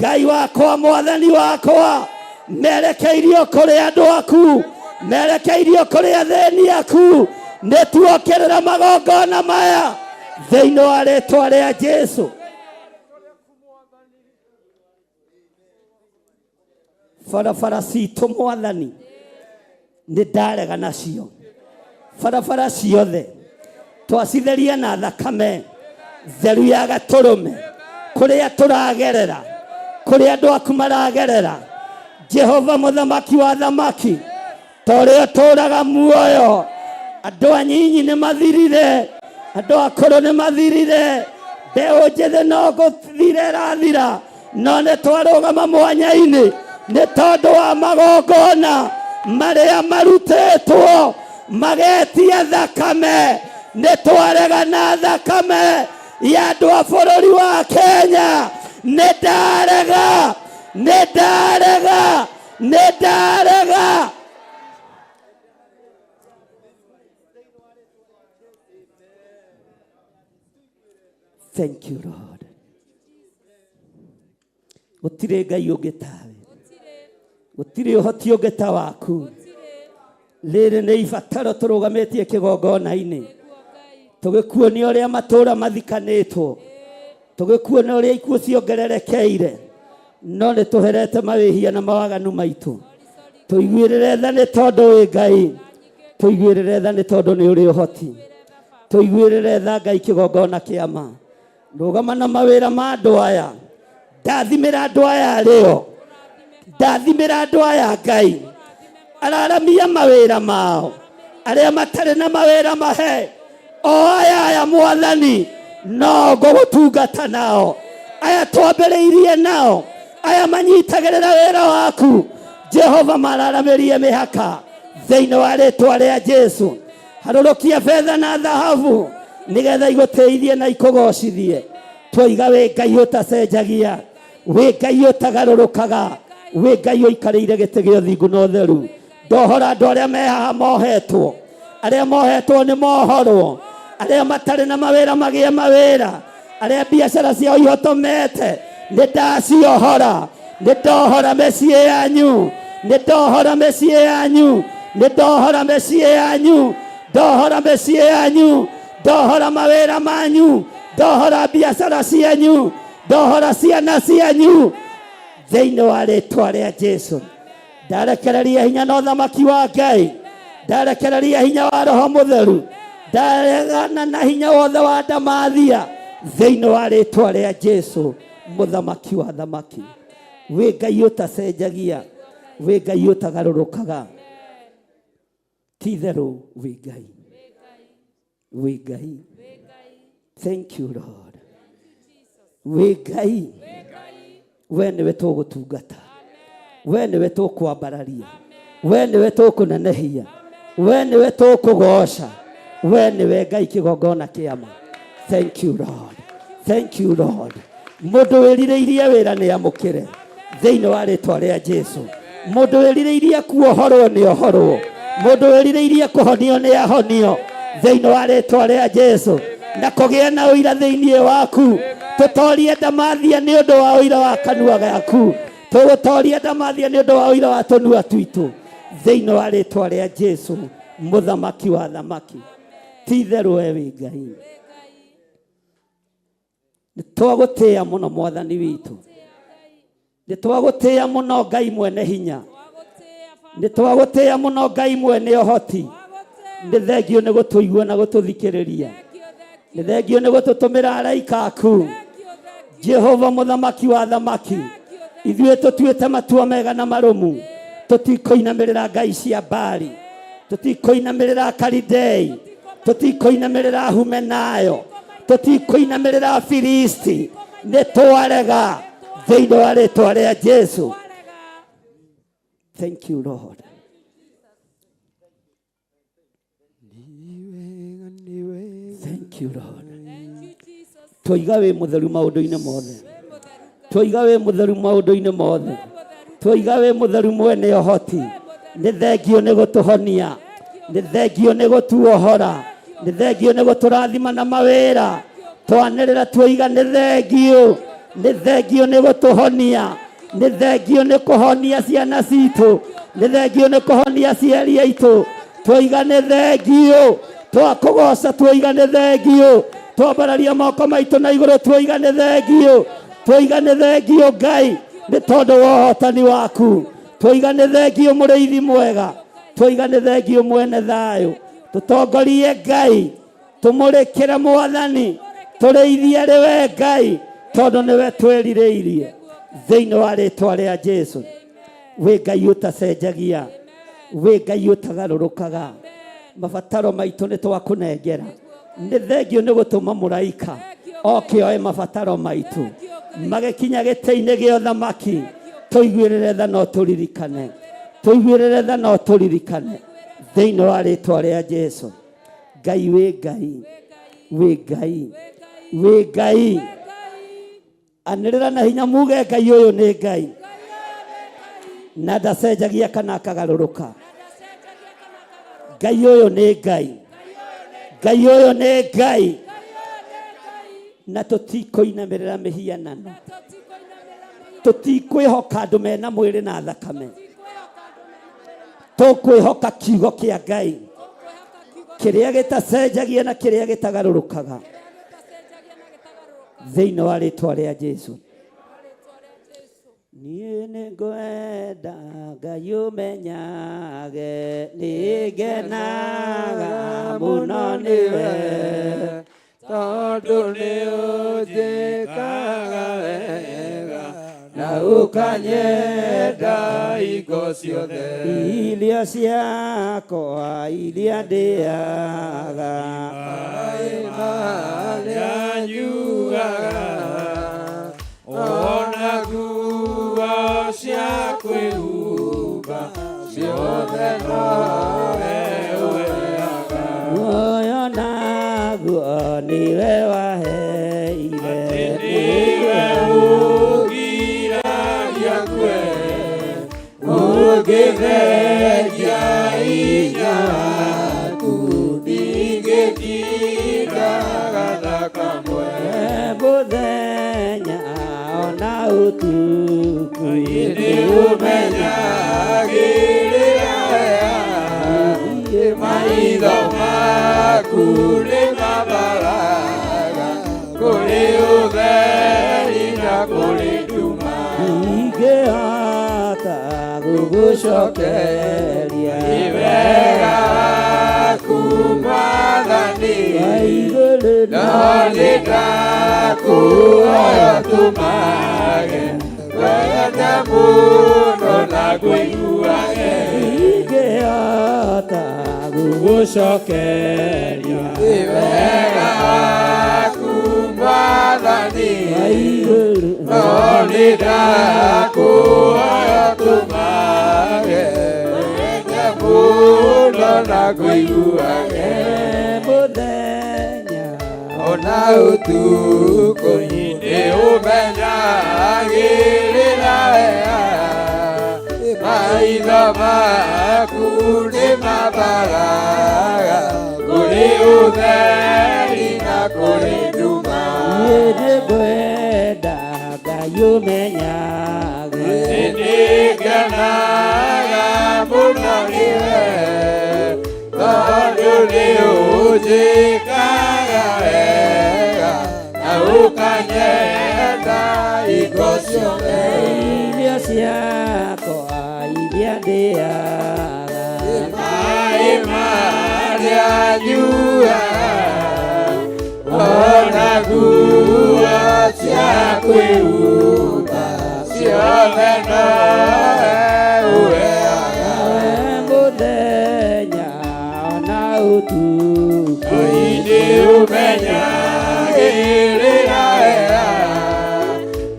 Speaker 2: Ngai wakwa, mwathani wakwa, merekeirio kũrĩ andũ aku, merekeirio kũrĩ athĩni aku. Nĩ tuokĩrĩra magongona maya thĩinĩ wa rĩĩtwa rĩa Jesũ. Barabara citũ mwathani nĩ ndarega nacio. Barabara ciothe twacitheria na thakame theru ya gatũrũme kũrĩa tũragerera, kũrĩa andũ aku maragerera. Jehova mũthamaki wa thamaki, torĩa tũraga muoyo, andũ anyinyi nĩ mathirire, andũ akũrũ nĩ mathirire, mbeũ njĩthĩ no gũthira ĩrathira, no nĩ twarũgama mwanya-inĩ nĩ tondũ wa magongona marĩa marutĩtwo magetia thakame. Nĩ twarega na thakame ya andũ a bũrũri wa Kenya. Nĩ ndarega. Thank you Lord. Gũtirĩ Ngai ũngĩ tawe, gũtirĩ ũhoti ũngĩ ta waku. Rĩrĩ nĩ ibataro tũrũgamĩtie kĩgongona-inĩ, tũgĩkuonia ũrĩa matũũra mathikanĩtwo, tũgĩkuonia ũrĩa ikuũ ciongererekeire, no nĩ tũherete mawĩhia na mawaganu maitũ. Tũiguĩrĩre tha nĩ tondũ wĩ Ngai, tũiguĩrĩre tha nĩ tondũ nĩ ũrĩ ũhoti. Tũiguĩrĩre tha Ngai kĩgongona kĩa ma. Rũgama na mawĩra ma andũ aya, ndathimĩra andũ aya arĩo, ndathimĩra andũ aya Ngai, araramia mawĩra mao, arĩa matarĩ na mawĩra mahe. O aya mwathani no gũgũtungata nao, aya twambĩrĩirie nao, aya manyitagĩrĩra wĩra waku Jehova, mararamĩrie mĩhaka thĩinĩ wa rĩĩtwa rĩa Jesũ. Harũrũkia betha na thahabu nĩgetha igũteithie na ikũgocithie. Twoiga wĩ Ngai ũtacenjagia, wĩ Ngai ũtagarũrũkaga, wĩ Ngai ũikarĩire gĩtĩ gĩa ũthingu na ũtheru. Ndohora andũ arĩa me haha mohetwo, arĩa mohetwo nĩ mohorwo, arĩa matarĩ na mawĩra magĩe mawĩra, arĩa biacara ciao ihotomete nĩ ndaciohora. Nĩ ndohora mĩciĩ yanyu, nĩ ndohora mĩciĩ yanyu, nĩ ndohora mĩciĩ yanyu, ndohora mĩciĩ yanyu, ndohora mawĩra manyu, ndohora biacara cianyu, ndohora ciana cianyu thĩinĩ wa rĩĩtwa rĩa Jesũ. Ndarekereria hinya na ũthamaki wa Ngai, ndarekereria hinya wa Roho Mũtheru, ndaregana na hinya wothe wa ndamathia thĩinĩ wa rĩĩtwa rĩa Jesũ, mũthamaki wa thamaki. Wĩ Ngai ũtacenjagia, wĩ Ngai ũtagarũrũkaga, ti itherũ wĩ Ngai, wĩ Ngai. Thank you Lord. Wĩ Ngai, we nĩwe tũgũtungata, we nĩwe tũkwambararia, we nĩwe tũkũnenehia, we nĩwe tũkũgoca, we nĩwe Ngai kĩgongona kĩa ma. Thank you Lord, thank you Lord. Mũndũ wĩrirĩirie wĩra nĩ amũkĩre thĩinĩ wa rĩĩtwa rĩa Jesũ. Mũndũ wĩrirĩirie kuohorwo nĩ ohorwo, mũndũ wĩrirĩirie kũhonio nĩ ahonio thĩinĩ wa rĩĩtwa rĩa Jesũ. Na kũgĩa na ũira thĩinĩ waku, tũtorie ndamathia nĩ ũndũ wa ũira wa kanua gaku, tũgũtoria ndamathia nĩ ũndũ wa ũira wa tũnua twitũ thĩinĩ wa rĩĩtwa rĩa Jesũ, mũthamaki wa thamaki. Ti itherũ we wĩ Ngai. Nĩ twagũtĩĩa mũno mwathani witũ, nĩ twagũtĩĩa mũno Ngai mwene hinya, nĩ twagũtĩĩa mũno Ngai mwene ũhoti. Nĩ thengio nĩ gũtũigua na gũtũthikĩrĩria, nĩ thengio nĩ gũtũtũmĩra araika aku Jehova mũthamaki wa thamaki. Ithuĩ tũtuĩte matua mega na marũmu, tũtikũinamĩrĩra ngai cia Baali, tũtikũinamĩrĩra Kalidei, tutikoinamirira Humenayo, tutikoinamirira Filisti, nitwarega thiini wa ritwa ria Jesu. Thank you Lord. Thank you Lord. Twiga wi mutheru maundu-ini mothe, twiga wi mutheru maundu-ini mothe, twiga wi mutheru mwene uhoti. Ni thengio ni gutuhonia, ni thengio ni gutuohora, ni thengio ni guturathima na mawira. Twanirira twiga ni thengio, ni thengio ni gutuhonia, ni thengio ni kuhonia ciana citu, ni thengio ni kuhonia aciari aitu. Twiga ni thengio, twakugoca twiga ni thengio, twambararia moko maitu na iguru twiga ni thengio, twiga ni thengio Ngai ni tondu wa hotani waku. Twiga ni thengio muriithi mwega, twiga ni thengio mwene thayo. Tutongorie Ngai, tumurikire Mwathani, turiithie riwe Ngai tondu niwe twiririirie thiini wa ritwa ria Jesu. We Ngai utacenjagia, we Ngai utagarurukaga, mabataro maitu ni twakunengera. Ni thengio ni gutuma muraika oke oe mabataro maitu magikinya giti-ini gia uthamaki. Tuiguirire tha no turirikane, tuiguirire tha no turirikane thiini wa ritwa ria Jesu. Ngai we Ngai, we Ngai, we Ngai. Anirira na hinya muge Ngai uyu ni Ngai, na ndacenjagia kana akagaruruka. Ngai uyu ni Ngai, Ngai uyu ni Ngai, na tutikoinamirira mihianano, tutikwihoka andu mena mwiri na thakame, tukwihoka kiugo kia Ngai kiria gitacenjagia na kiria gitagarurukaga thiini wa ritwa ria Jesu. Nie ni ngwenda Ngai umenyage, nigenaga muno niwe tondu ni unjikaga wega na ukanyenda hingo ciothe. Irio ciakwa iria ndĩaga, maĩ marĩa nyuaga, ona nguo cia kwĩhumba ciothe nowe ũheaga. Muoyo naguo niwe waheire, niwe ũgiragia kwe, ũngĩtheria hinya waku ndingĩkiraga thakamwe. Mũthenya ona ũtukũ nĩũmenyagĩrĩra maitho maku nĩmatharaga kũrĩ ũtheri na kũrĩ nduma. Ingĩhota gũgũcokeria wega waku Mwathani, no nĩndakuoya tũmage wende mũno na ngũiguage. Ingĩhota gũgũcokeria wega waku Mwathani, no nĩndakuoya tũmage wende mũno na ngũiguage. Mũthenya ona ũtukũ nĩũmenyagĩrĩra wega maitho maku nĩmatharaga kũrĩ ũtheri na kũrĩ nduma. Nĩngwenda Ngai ũmenyage, nĩngenaga mũno nĩwe tondũ nĩũnjĩkaga wega na ũkanyenda hingo ciothe. Irio ciakwa iria ndĩaga, maĩ marĩa nyuaga, ona nguo cia kwĩhumba ciothe nowe ũheaga. Mũthenya ona utuku
Speaker 3: Ngai umenyagĩrĩra wega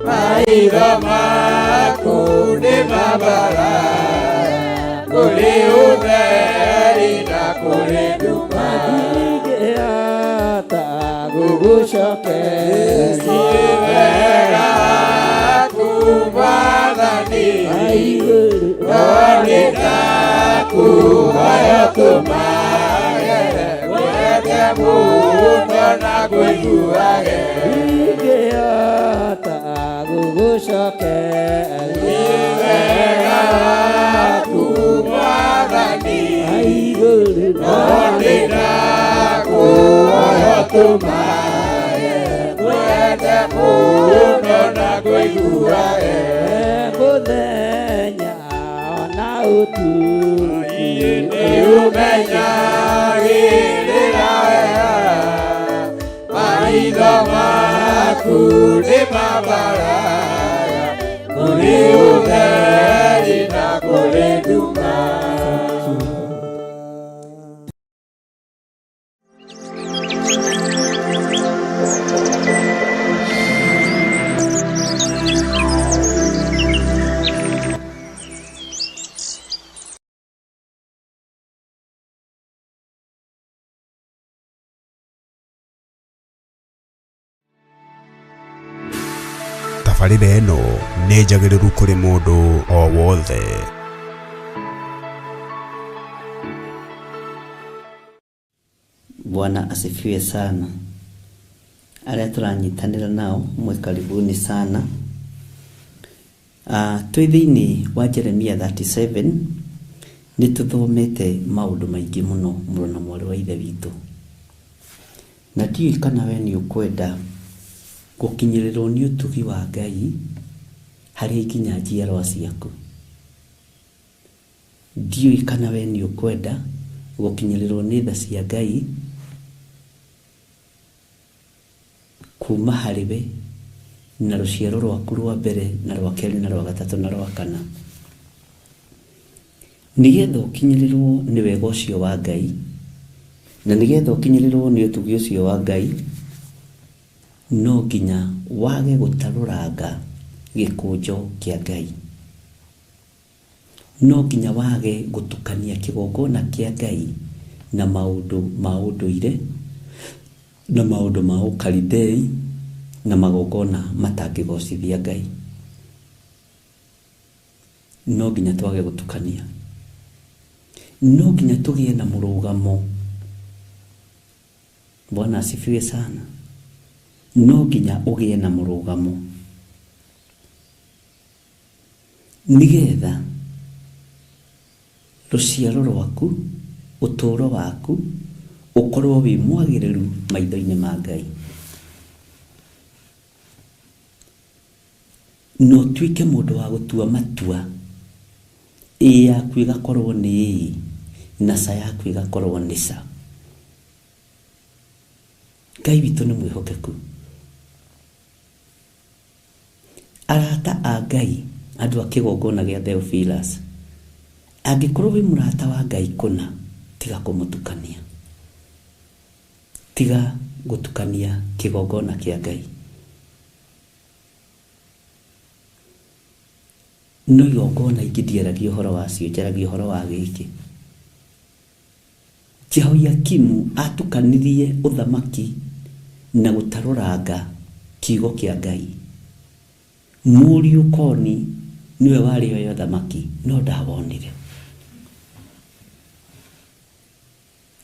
Speaker 3: maitho maku nĩ mabaraya kũrĩ ũtheri na kũrĩ nduma
Speaker 2: ndingĩhota gũgũcokeria
Speaker 3: wega Mwathani no nĩndakuhoya tũmage wende mũno na ngũiguage
Speaker 2: ndingĩhota gũgũcokeria
Speaker 3: wega waku Mwathani no nĩndakuhoya tũmage wende mũno na ngũiguage
Speaker 2: mũthenya ona ũtukũ
Speaker 3: nĩ ũmenyagĩrĩra wega maitho maku nĩ mabaraya kũrĩ ũtheri na kũrĩ nduma
Speaker 1: Tabarĩra ĩno nĩ njagĩrĩru kũrĩ mũndũ o wothe.
Speaker 2: Bwana asifiwe sana. Arĩa tũranyitanĩra nao mwe karibuni sana. Twĩ thĩinĩ wa Jeremia 37 nĩ tũthomete maũndũ maingĩ mũno mũrũ na mwarĩ wa ithe witũ. Na ndiũĩ kana we nĩ ũkwenda gũkinyĩrĩrwo nĩ ũtugi wa Ngai harĩ ikinya njiarwa ciaku. Ndiũĩ kana we nĩ ũkwenda gũkinyĩrĩrwo nĩ tha cia Ngai kuma harĩ we na rũciaro rwaku rwa mbere na rwa kerĩ na rwa gatatũ na rwa kana. Nĩgetha ũkinyĩrĩrwo nĩ wega ũcio wa Ngai na nĩgetha ũkinyĩrĩrwo nĩ ũtugi ũcio wa Ngai, no nginya wage gũtarũranga gĩkũnjo kĩa Ngai. No nginya wage gũtukania kĩgongona kĩa Ngai na maũndũ ma ũndũire na maũndũ ma ũkarithei na magongona matangĩgocithia Ngai. No nginya twage gũtukania. No nginya tũgĩe na mũrũgamo. Bwana asifiwe sana. No nginya ũgĩe na mũrũgamo nĩgetha rũciaro rwaku, ũtũũro waku ũkorwo wĩ mwagĩrĩru maitho-inĩ ma Ngai. No tuĩke mũndũ wa gũtua matua, ĩ yaku ĩgakorwo nĩ ĩ na ca yaku ĩgakorwo nĩ ca. Ngai witũ nĩ mwĩhokeku. Arata a Ngai, andũ a kĩgongona gĩa Theophilus, angĩkorwo wĩ mũrata wa Ngai kũna, tiga kũmũtukania. Tiga gũtukania kĩgongona kĩa Ngai. No igongona ingĩ ndiaragia ũhoro wacio, njaragia ũhoro wa gĩkĩ. Jehoiakimu atukanirie ũthamaki na gũtarũranga kiugo kĩa Ngai. Mũriũ Koni niwe warĩ oyo ũthamaki, no ndawonire.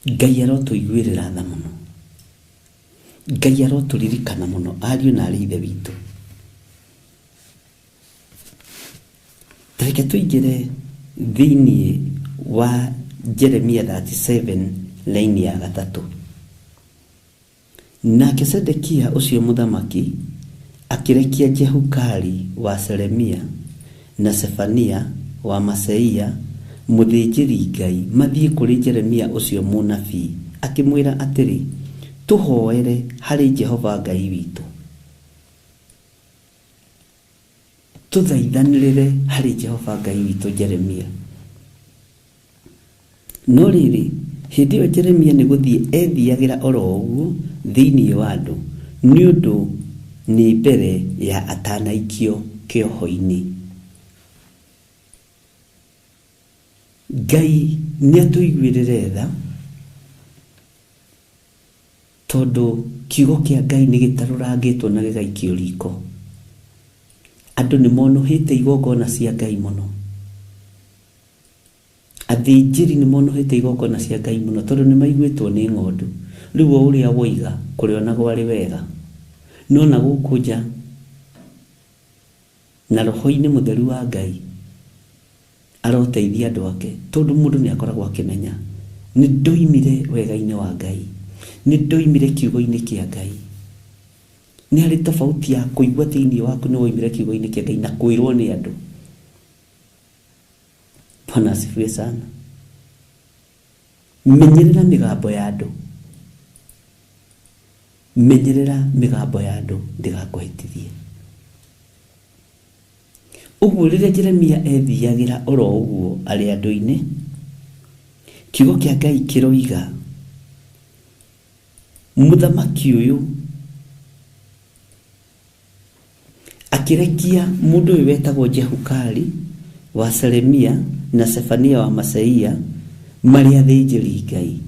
Speaker 2: Ngai arotũiguĩrĩra tha mũno. Ngai arotũririkana mũno, ariũ na arĩ ithe witũ. Tareke tũingĩre thĩinĩ wa Jeremia 37 laini ya gatatũ. Nake Sedekia ũcio mũthamaki akĩrekia Jehukali wa Seremia na Sefania wa Maseia mũthĩnjĩri Ngai mathiĩ kũrĩ Jeremia ũcio mũnabii, akĩmwĩra atĩrĩ, tũhoere harĩ Jehova Ngai witũ. Tũthaithanĩrĩre harĩ Jehova Ngai witũ Jeremia. No rĩrĩ, Hindi yo Jeremia ni guthie ethiagira oro uguo thiini wa andu ni undu ni mbere ya atanaikio kioho-ini. Ngai ni atuiguirire tha tondu kiugo kia Ngai ni gitarurangitwo na gigaikio riko. Andu ni monuhite igongona cia Ngai muno. Athinjiri ni monuhite igongona cia Ngai muno tondu ni maiguitwo ni ng'ondu. Riu uria woiga kuriona gwari wega no na gukuja na roho-ini mutheru wa Ngai aroteithia andu ake tondu mundu ni akoragwo akimenya ni ndoimire wega-ini wa Ngai, ni ndoimire kiugo-ini kia Ngai. Ni hari tofauti ya kuigua thiini waku ni woimire kiugo-ini kia Ngai na kuirwo ni andu. Bwana asifiwe sana. Menyerera migambo ya andu, menyerera migambo ya andu ndigakuhitithie. Uguo riria Jeremia ethiagira oro uguo ari andu-ini, kiugo kia Ngai kiroiga muthamaki uyu akirekia mundu uyu wetagwo Jehukali wa Seremia na Sefania wa Maseia mari athinjiri Ngai.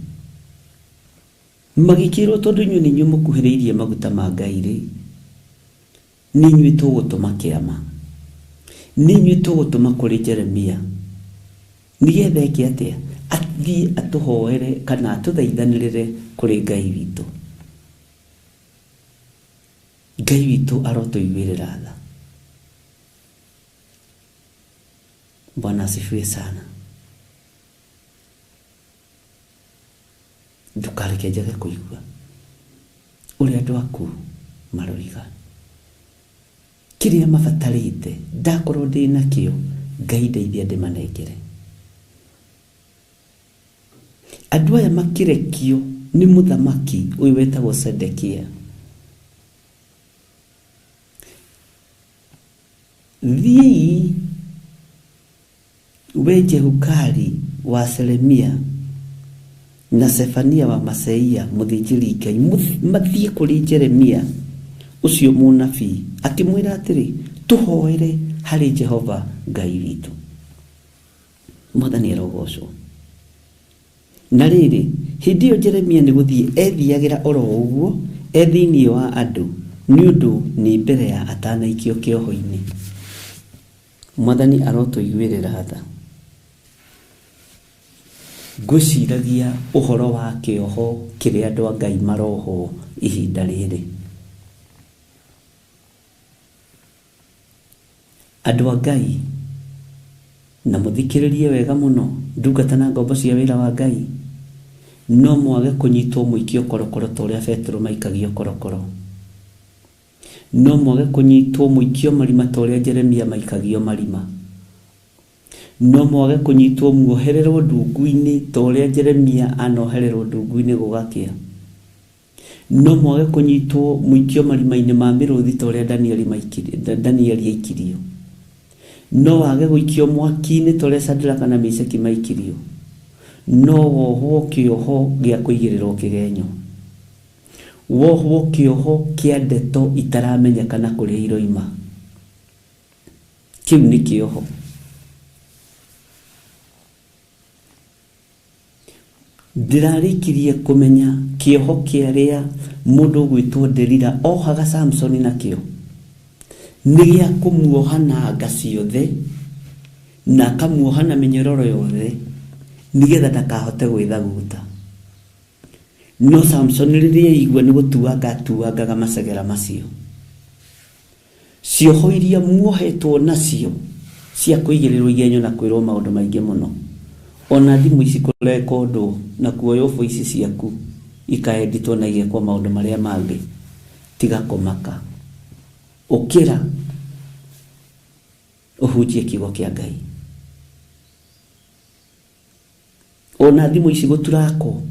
Speaker 2: Magikirwo tondu inyu ni nyu mukuhiriirie maguta ma Ngai ri ni nyu tugutuma kiama, ni nyu tugutuma kuri Jeremia nigetha eke atia athie atuhoere kana atuthaithanirire kuri Ngai witu. Ngai witu arotuiguirira tha. Bwana asifiwe sana. Ndukareke njage kuigua uria andu aku maroriga kiria mabatarite. Ndakorwo ndi nakio Ngai ndeithia ndimanengere. Andu aya makirekio ni muthamaki uyu wetagwo Sedekia. Thii we Jehukali wa Seremia na Sefania wa Maseia muthinjiri Ngai mathie kuri Jeremia ucio munabii akimwira atiri tuhoere hari Jehova Ngai witu. Mwathani arogocwo. Na riri hindi yo Jeremia ni guthie ethiagira oro uguo ethiini wa andu ni undu ni mbere ya atanaikio kioho-ini. Mwathani arotuiguirira tha. Ngwiciragia uhoro wa kioho kiria andu a Ngai maroho ihinda riri. Andu a Ngai na muthikiririe wega muno ndungata na ngombo cia wira wa Ngai no mwage kunyitwo muikio korokoro toria Petro maikagio korokoro. No mwage kunyitwo muikio marima toria Jeremia maikagio marima. No mwage kunyitwo muohererwo ndungu-ini toria Jeremia anohererwo ndungu-ini gugakia. No mwage kunyitwo muikio marima-ini ma miruthi toria Danieli aikirio. No wage guikio mwaki-ini toria Shadraka na Meshaki maikirio. No wohwo kioho gia kuigirirwo kigenyo. Wohwo kioho kia ndeto itaramenyekana kuria iroima. Kiu ni kioho. Ndirarikirie kumenya kioho kiaria mundu gwitwo Delila ohaga Samson nakio ni gia kumuoha na anga ciothe na akamuoha na minyororo yothe nigetha ndakahote gwithaguta. No Samson riria igua ni gutuangaga macegera macio. Cioho iria muohetwo nacio cia kuigirirwo igenyo na kwirwo maundu maingi muno. Ona thimu ici kurekondo na kuoyo voice ciaku ikaeditwo na igekwa maundu maria mangi tiga kumaka. Ukira uhujie kiugo kia Ngai. Ona thimu ici guturako.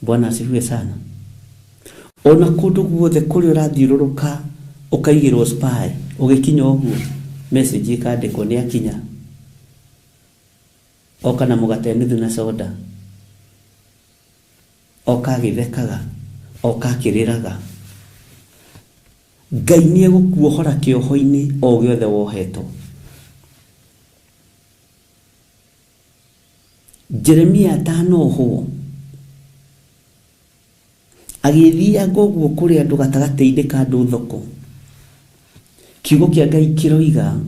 Speaker 2: Bwana asifiwe sana. Ona kundu guothe kuri urathiururuka ukaigirwo spy ugikinya uguo message ikandikwo ni akinya oka na mugate nuthu na soda, oka agithekaga, oka akiriraga. Ngai nĩ egũkuohora kĩoho-inĩ o gĩothe wohetwo. Jeremia atanohwo agĩthianga ũguo kũrĩ andũ gatagatĩ-inĩ ka andũ thoko. Kiugo kĩa Ngai kĩroiga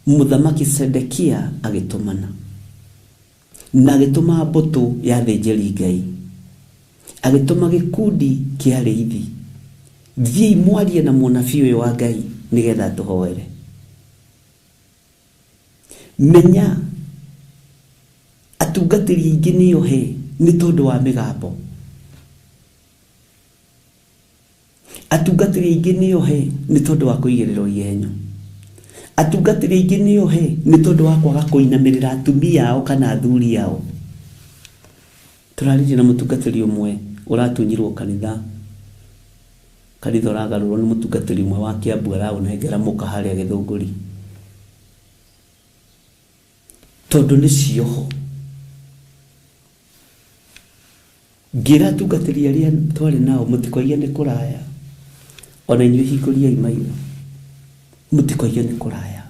Speaker 2: Mũthamaki Sedekia agĩtũmana na agĩtũma mbũtũ ya athĩnjĩri Ngai, agĩtũma gĩkundi kĩa arĩithi, thiĩ mwarie na mũnabii ũyũ wa Ngai nĩgetha tũhoere. Menya atungatĩri aingĩ nĩohe nĩ tondũ wa mĩgambo. Atungatĩri aingĩ nĩohe nĩ tondũ wa kũigĩrĩrwo ihenyo. Atungatĩri aingĩ nĩohe nĩ tondũ wa kwaga kũinamĩrĩra atumia ao kana athuri ao. Tũrarĩrie na mũtungatĩri ũmwe ũratunyirwo kanitha ũragarũrwo nĩ mũtungatĩri ũmwe wa Kiambu araũnengera mũka harĩa Gĩthũngũri tondũ nĩ cioho. Ngĩra atungatĩri arĩa twarĩ nao mũtikoige nĩ kũraya, ona inyuĩ hingũriai maitho, mũtikoige nĩ kũraya.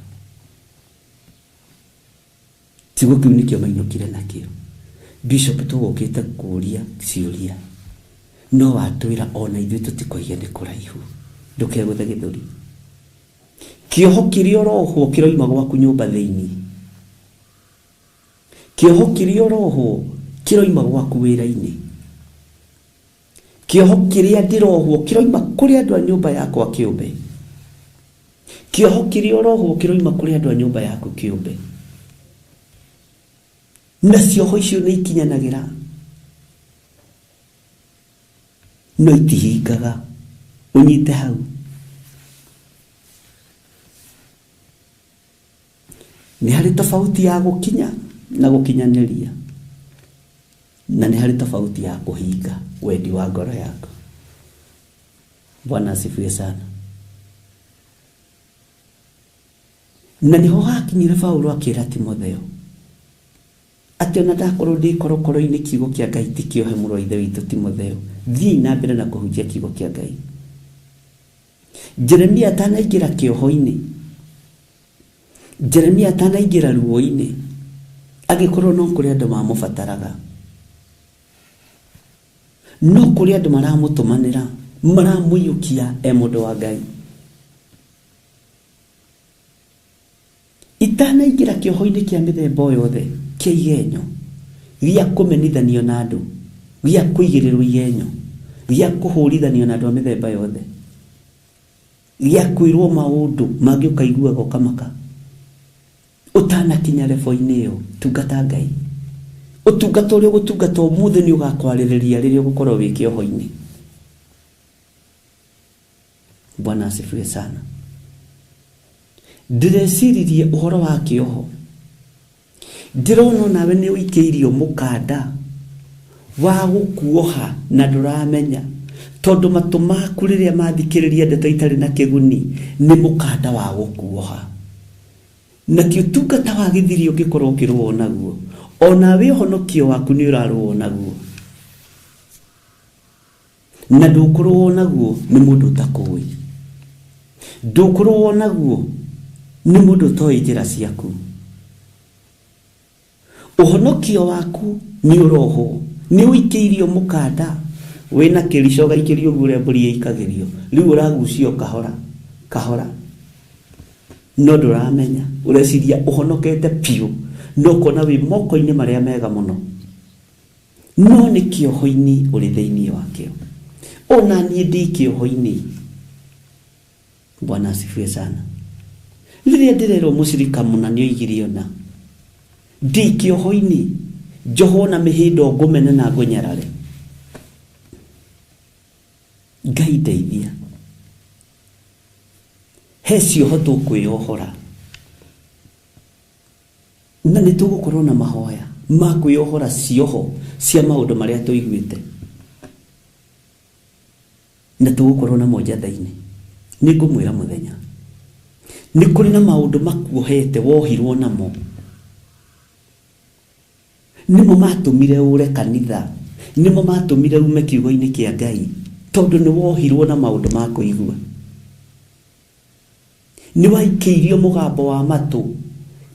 Speaker 2: Kiugo kĩu nĩkĩo mainũkire nakĩo. Bishop tũgũkĩte kũũria ciũria, no watwĩra ona ithuĩ tũtikoige nĩ kũraihu, ndũkegũthe gĩthũri. Kĩoho kĩrĩa ũrohwo kĩroima gwaku nyũmba thĩinĩ. Kĩoho kĩrĩa ũrohwo kĩroima gwaku wĩra-inĩ. Kĩoho kĩrĩa ndĩrohwo kĩroima kũrĩ andũ a nyũmba yakwa kĩũmbe. Kĩoho kĩrĩa ũrohwo kĩroima kũrĩ andũ a nyũmba yaku kĩũmbe. Na cioho icio nĩ ikinyanagĩra, no itihingaga. Ũnyite hau. Nĩ harĩ tofauti ya gũkinya na gũkinyanĩria, na nĩ harĩ tofauti ya kũhinga wendi wa ngoro yako. Bwana asifiwe sana. Na niho hakinyire Paulo akĩra Timotheo atĩ ona ndakorwo ndĩ korokoro-inĩ kiugo kĩa Ngai ti kĩohe mũrũ wa ithe witũ Timotheo, thiĩ na mbere na kũhunjia kiugo kĩa Ngai. Jeremia atanaingĩra kĩoho-inĩ, Jeremia atanaingĩra ruo-inĩ, agĩkorwo no kũrĩ andũ mamũbataraga, no kũrĩ andũ maramũtũmanĩra, maramũiyũkia mũndũ wa Ngai. Itanaingĩra kĩoho-inĩ kĩa mĩthemba yothe kĩa igenyo, gĩa kũmenithanio na andũ, gĩa kũigĩrĩrwo igenyo, gĩa kũhũrithanio na andũ a mĩthemba yothe, gĩa kwĩrwo maũndũ mangĩ ũkaiguaga ũkamaka. Ũtanakinya level-inĩ ĩyo, tungata Ngai. Ũtungata ũrĩa ũgũtungata ũmũthĩ nĩ ũgakwarĩrĩria rĩrĩa ũgũkorwo wĩ kĩoho-inĩ. Bwana asifiwe sana. Ndĩreciririe ũhoro wa kĩoho. Ndĩrona nawe nĩ ũikĩirio mũkanda wa gũkuoha na ndũramenya, tondũ matũ maku rĩrĩa mathikĩrĩria ndeto itarĩ na kĩguni nĩ mũkanda wa gũkuoha. Na kĩũtungata wa gĩthiri ũngĩkorwo ũkĩrũo naguo, ona we ũhonokio waku nĩ ũrarũo naguo, na ndũkũrũo naguo nĩ mũndũ ũtakũĩ, ndũkũrũo naguo nĩ mũndũ ũtoĩ njĩra ciaku. Ũhonokio waku nĩ ũrohwo, nĩ ũikĩirio mũkanda, wĩna kĩrico gaikĩrio ũguo ũrĩa mbũri ĩikagĩrio, rĩu ũragucio kahora kahora, no ndũramenya, ũreciria ũhonokete piũ, no ũkona wĩ moko-inĩ marĩa mega mũno, no nĩ kĩoho-inĩ ũrĩ thĩinĩ wakĩo. Ona niĩ ndĩ kĩoho-inĩ. Bwana asifiwe sana. Rĩrĩa ndĩrerwo mũcirika mũna nĩ oigire ona, ndĩ kĩoho-inĩ, njohwo na mĩhĩndo ngũmene na ngũnyarare. Ngai ndeithia. He cioho tũkwĩyohora, na nĩ tũgũkorwo na mahoya ma kwĩyohora cioho cia maũndũ marĩa tũiguĩte, na tũgũkorwo na monjatha-inĩ. Nĩ ngũmwĩra mũthenya, nĩ kũrĩ na maũndũ makuohete wohirwo namo, nimo matumire ure kanitha, nimo matumire ume kiugo-ini kia Ngai, tondu ni wohirwo na maundu ma kuigua. Ni waikiirio mugambo wa matu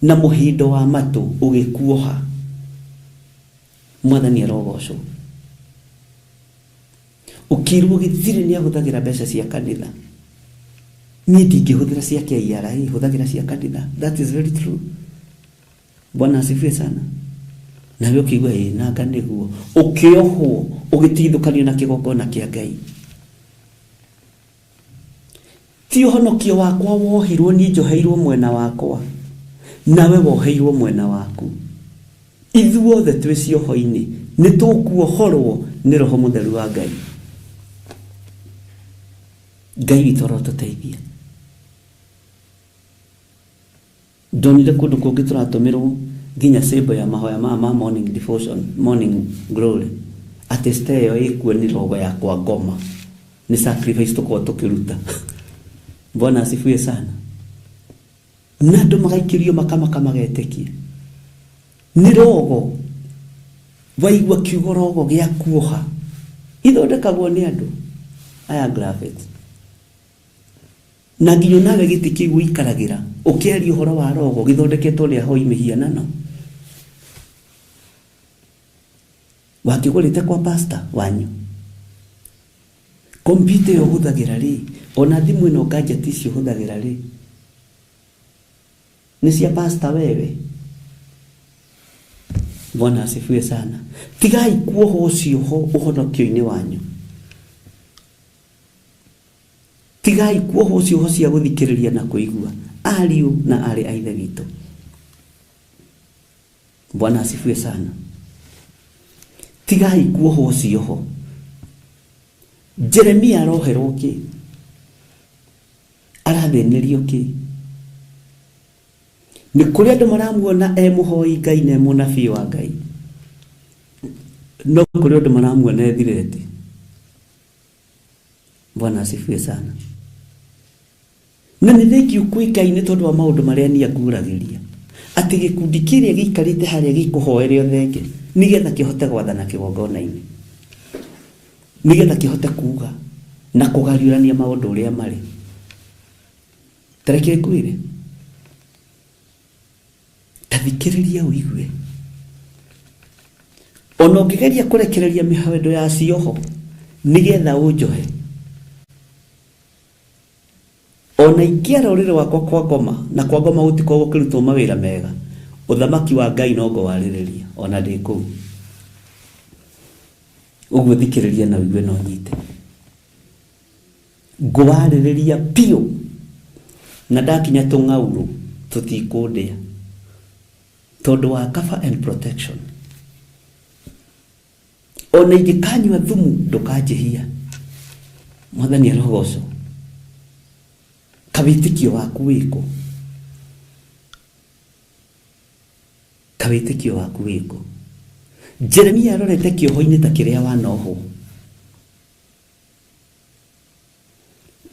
Speaker 2: na muhindo wa matu ugikuoha. Mwathani arogocwo. Ukirwo githiri ni ahuthagira mbeca cia kanitha. Ni ndingĩhũthĩra cia KRA, hũthagĩra cia kanitha. That is very true. Bwana asifiwe sana. Na wewe ukigwa na nganiguo, ukiohwo ugitithũkanio na kigongona kia Ngai. Ti ũhonokio wakwa wohirwo ni njoheirwo mwena wakwa, nawe woheirwo mwena waku. Ithuothe twĩ cioho-inĩ nĩ tũkuohorwo nĩ Roho Mũtheru wa Ngai. Ngai witũ arotũteithia. Ndonire kũndũ kũngĩ tũratũmĩrwo nginya symbol ya mahoya ma morning devotion, morning glory. Atĩ stay ĩyo ĩkuo nĩ rogo yakwa ngoma, nĩ sacrifice tũkorwo tũkĩruta. Bwana asifiwe sana. Na andũ magaikĩrio makamaka magetĩkia. Nĩ rogo waigua kiugo rogo gĩa kuoha ithondekagwo nĩ andũ aya graphics. Na nginya nawe gĩtĩ kĩu ũikaragira ũkĩaria ũhoro wa rogo gĩthondeketwo nĩ ahoi mĩhianano. Wakĩgũrĩte kwa pastor wanyu, kompyuta ĩyo ũhũthagĩra rĩ, ona thimũ ĩno gadget icio ũhũthagĩra rĩ, nĩ cia pastor wewe. Bwana asifiwe sana. Tigai kuoho ũcio ho ũhonokio-inĩ wanyu. Tigai kuoho ũcio ho cia gũthikĩrĩria na kũigua. Ariũ na arĩ a Ithe witũ. Bwana asifiwe sana. Tigai kuoho ũcio ho. Jeremia aroherwo kĩ? Arathĩnĩrio kĩ? Nĩ kũrĩ andũ maramuona mũhoi Ngai na mũnabii wa Ngai. No kũrĩ andũ maramuona thireti. Bwana asifiwe sana. Na nĩ thengiũ kwĩ Ngai nĩ tondũ wa maũndũ marĩa niĩ nguragĩria. Atĩ gĩkundi kĩrĩa gĩikarĩte harĩa gĩkũhoerio thenge nĩgetha kĩhote gwathana kĩgongona-inĩ. Nĩgetha kĩhote kuuga na kũgariũrania maũndũ ũrĩa marĩ. Tareke ngwĩre. Tathikĩrĩria ũigue. Ona ũngĩgeria kũrekereria mĩhwendo ya cioho nĩgetha ũnjohe. Ona ingĩara ũrĩrĩ wakwa kwa ngoma na kwa ngoma gũtikoragwo gũkĩrutwo mawĩra mega, ũthamaki wa Ngai no ngũwarĩrĩria ona ndĩ kũu. Ũguo thikĩrĩria na ũigue no nyite. Ngũwarĩrĩria piũ na ndakinya tũng'aurũ tũtikũndĩa. Tondũ wa cover and protection. Ona ingĩkanyua thumu ndũkanjĩhia. Mwathani arogocwo. Kawĩtĩkio waku wĩkũ. Kawĩtĩkio waku wĩkũ. Jeremia arorete kĩoho-inĩ ta kĩrĩa wanohwo.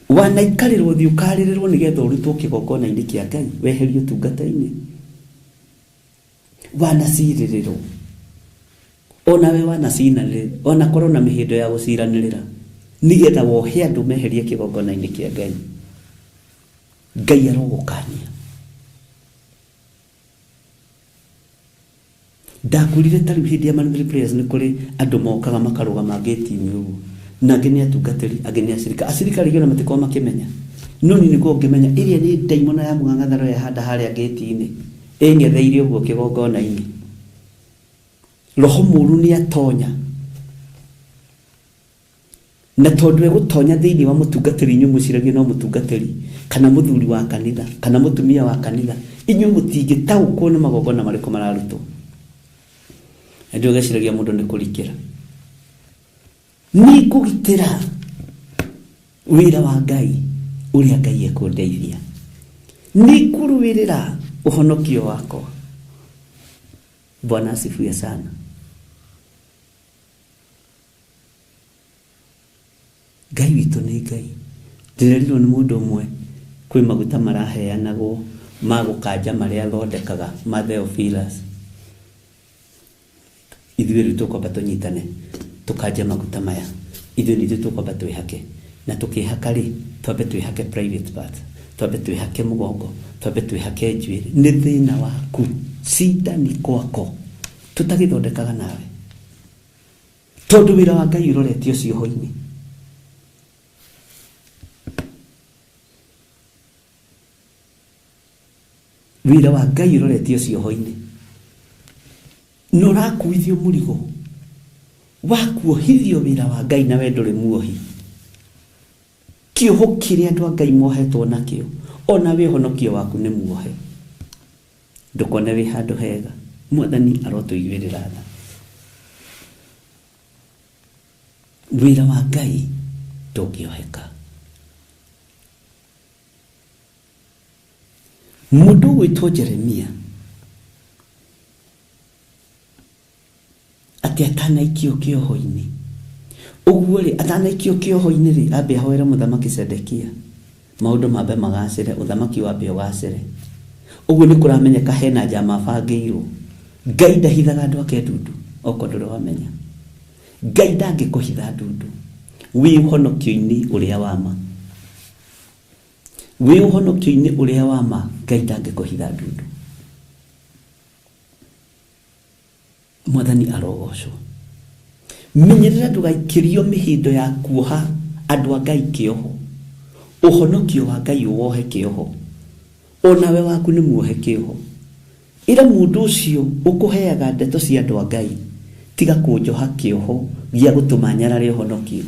Speaker 2: Wanaikarĩrwo thĩ ũkarĩrĩrwo nĩgetha ũrutwo kĩgongona-inĩ kĩa Ngai, weherio ũtungata-inĩ. Wanacirĩrĩrwo. Ona we wanacinanĩrĩra, ona korwo na mĩhĩndo ya gũciranĩrĩra, nĩgetha wohe andũ meherie kĩgongona-inĩ kĩa Ngai. Ngai arogũkania. Ndakwĩrire ta rĩu hĩndĩ ya monthly prayers nĩ kũrĩ andũ mokaga makarũgama gate-inĩ ũguo. Na angĩ nĩ atungatĩri, angĩ nĩ acirika. Acirika rĩngĩ ona matikoragwo makĩmenya. No niĩ nĩguo ngĩmenya ĩrĩa nĩ ndaimono ya mũng'ang'atharo yahanda harĩa gate-inĩ. Ĩng'etheire ũguo kĩgongona-inĩ. Roho mũũru nĩ atonya. Na tondũ egũtonya thĩinĩ wa mũtungatĩri, inyuĩ mũciragia no mũtungatĩri kana mũthuri wa kanitha kana mũtumia wa kanitha, inyuĩ mũtingĩtaũkwo nĩ magongona marĩkũ mararutwo. Ndio gaciragia mũndũ nĩ kũrikĩra. Nĩ kũgitĩra wĩra wa Ngai ũrĩa Ngai ekũndeithia. Nĩ kũrũĩrĩra ũhonokio wakwa. Bwana asifiwe sana. Ngai witũ nĩ Ngai. Ndĩrerirwo nĩ mũndũ ũmwe kwĩ maguta maraheanagwo ma gũkanja marĩa athondekaga ma Theophilus. ithuĩ rĩu tũkwamba tũnyitane tũkanja maguta maya ithuĩ nithuĩ tũkwamba twĩhake na tũkĩhaka rĩ twambe twĩhake private part twambe twĩhake mũgongo twambe twĩhake njuĩrĩ nĩ thĩna waku cida ni kwako tutagithondekaga nawe tondu wĩra wa Ngai ũroretio cioho-inĩ wĩra wa Ngai ũroretio cioho-inĩ nũrakuithio mũrigo wakuohithio wĩra wa Ngai na we ndũrĩ muohi kĩoho kĩrĩa andũ a Ngai mohetwo nakĩo ona we honokio waku nĩ muohe ndũkone wĩ handũ hega Mwathani arotũiguĩrĩra tha wĩra wa Ngai ndũngĩoheka mũndũ gwĩtwo Jeremia atĩ atanaikio kĩoho-inĩ ũguo rĩ atanaikio kĩoho-inĩ rĩ ambe ahoere mũthamaki Sedekia maũndũ mambe magacĩre ũthamaki wambe ũgacĩre ũguo nĩ kũramenyeka hena njama bangĩirwo Ngai ndahithaga andũ ake ndundu oko ndũrĩ wamenya Ngai ndangĩkũhitha ndundu wĩ ũhonokio-inĩ ũrĩa wama wĩ ũhonokio-inĩ ũrĩa wama Ngai ndangĩkũhitha ndundu Mwathani arogocwo menyerera ndũgaikĩrio mĩhindo ya kuoha andũ a Ngai kĩoho ũhonokio wa Ngai ũwohe kĩoho onawe waku nĩ muohe kĩoho ĩra mũndũ ũcio ũkũheaga ndeto cia andũ a Ngai tiga kũnjoha kĩoho gĩa gũtũma nyarare ũhonokio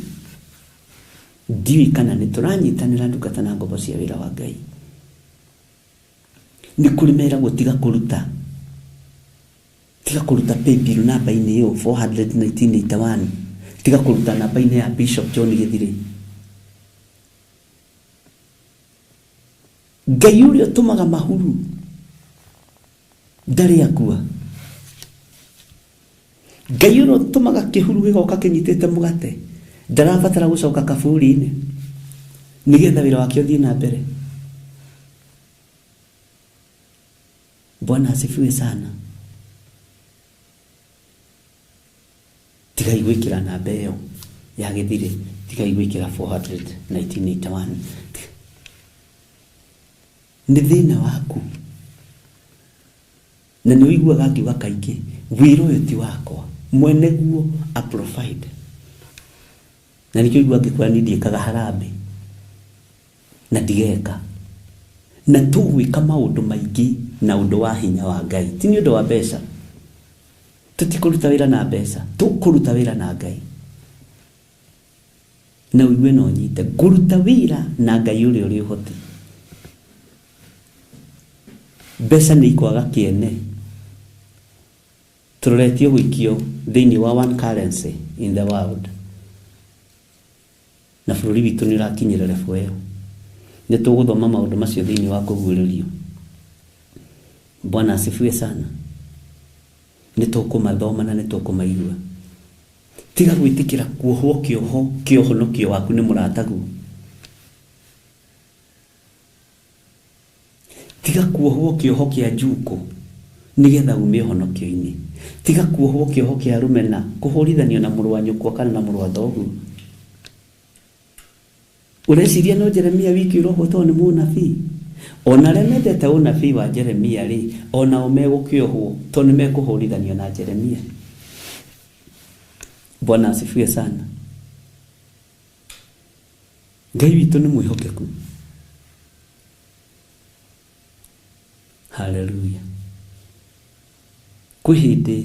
Speaker 2: ndiũĩ kana nĩ tũranyitanĩra ndungata na ngombo cia wĩra wa Ngai nĩ kũrĩ meragwo tiga kũruta paybill namba-inĩ ĩyo 41981 tiga kũruta namba-inĩ ya Bishop John Gĩthirĩ Ngai ũrĩa ũtũmaga mahuru ndarĩ akua Ngai ũrĩa ũtũmaga kĩhuru gĩgoka kĩnyitĩte mũgate ndarabatara gũcoka kaburi-inĩ nĩgetha wĩra wake ũthiĩ na mbere Bwana asifiwe sana tiga igwĩkĩra namba ĩyo ya Gĩthirĩ tiga igwĩkĩra 41981 nĩ thĩna waku na nĩ ũiguaga ngiuga kaingĩ wĩra ũyũ ti wakwa mwene guo a provide na nĩkĩo igua ngĩkwĩra niĩ ndiĩkaga harambĩ na ndigeka na tũgwĩka maũndũ maingĩ na ũndũ wa hinya wa Ngai ti nĩ ũndũ wa mbeca tũtikũruta wĩra na mbeca tũkũruta wĩra na Ngai na ũigue no nyite ngũruta wĩra na Ngai ũrĩa ũrĩ ũhoti mbeca nĩ ikwaga kĩene tũroretio gũikio thĩinĩ wa one currency in the world na bũrũri witũ nĩ ũrakinyĩra level ĩyo nĩ tũgũthoma maũndũ macio thĩinĩ wa kũguũrĩrio Bwana asifiwe sana nĩ tũkũmathoma na nĩ tũkũmaigua tiga gwĩtĩkĩra kuohwo kĩohonokio waku nĩ mũrataguo tiga kuohwo kĩoho kĩa njuko nĩgetha ume ũhonokio-inĩ tiga kuohwo kĩoho kĩa rũmena kũhũrithanio na mũrũ wa nyũkwa kana na mũrũ wa thoguo ũreciria no Jeremia wiki ũrohwo tondũ nĩ mũnabii ona arĩa mendete ũnabii wa Jeremia rĩ onao megũkĩohwo tondũ nĩ mekũhũrithanio na Jeremia Bwana asifiwe sana Ngai witũ nĩ mwĩhokeku haleluya kwĩ hĩndĩ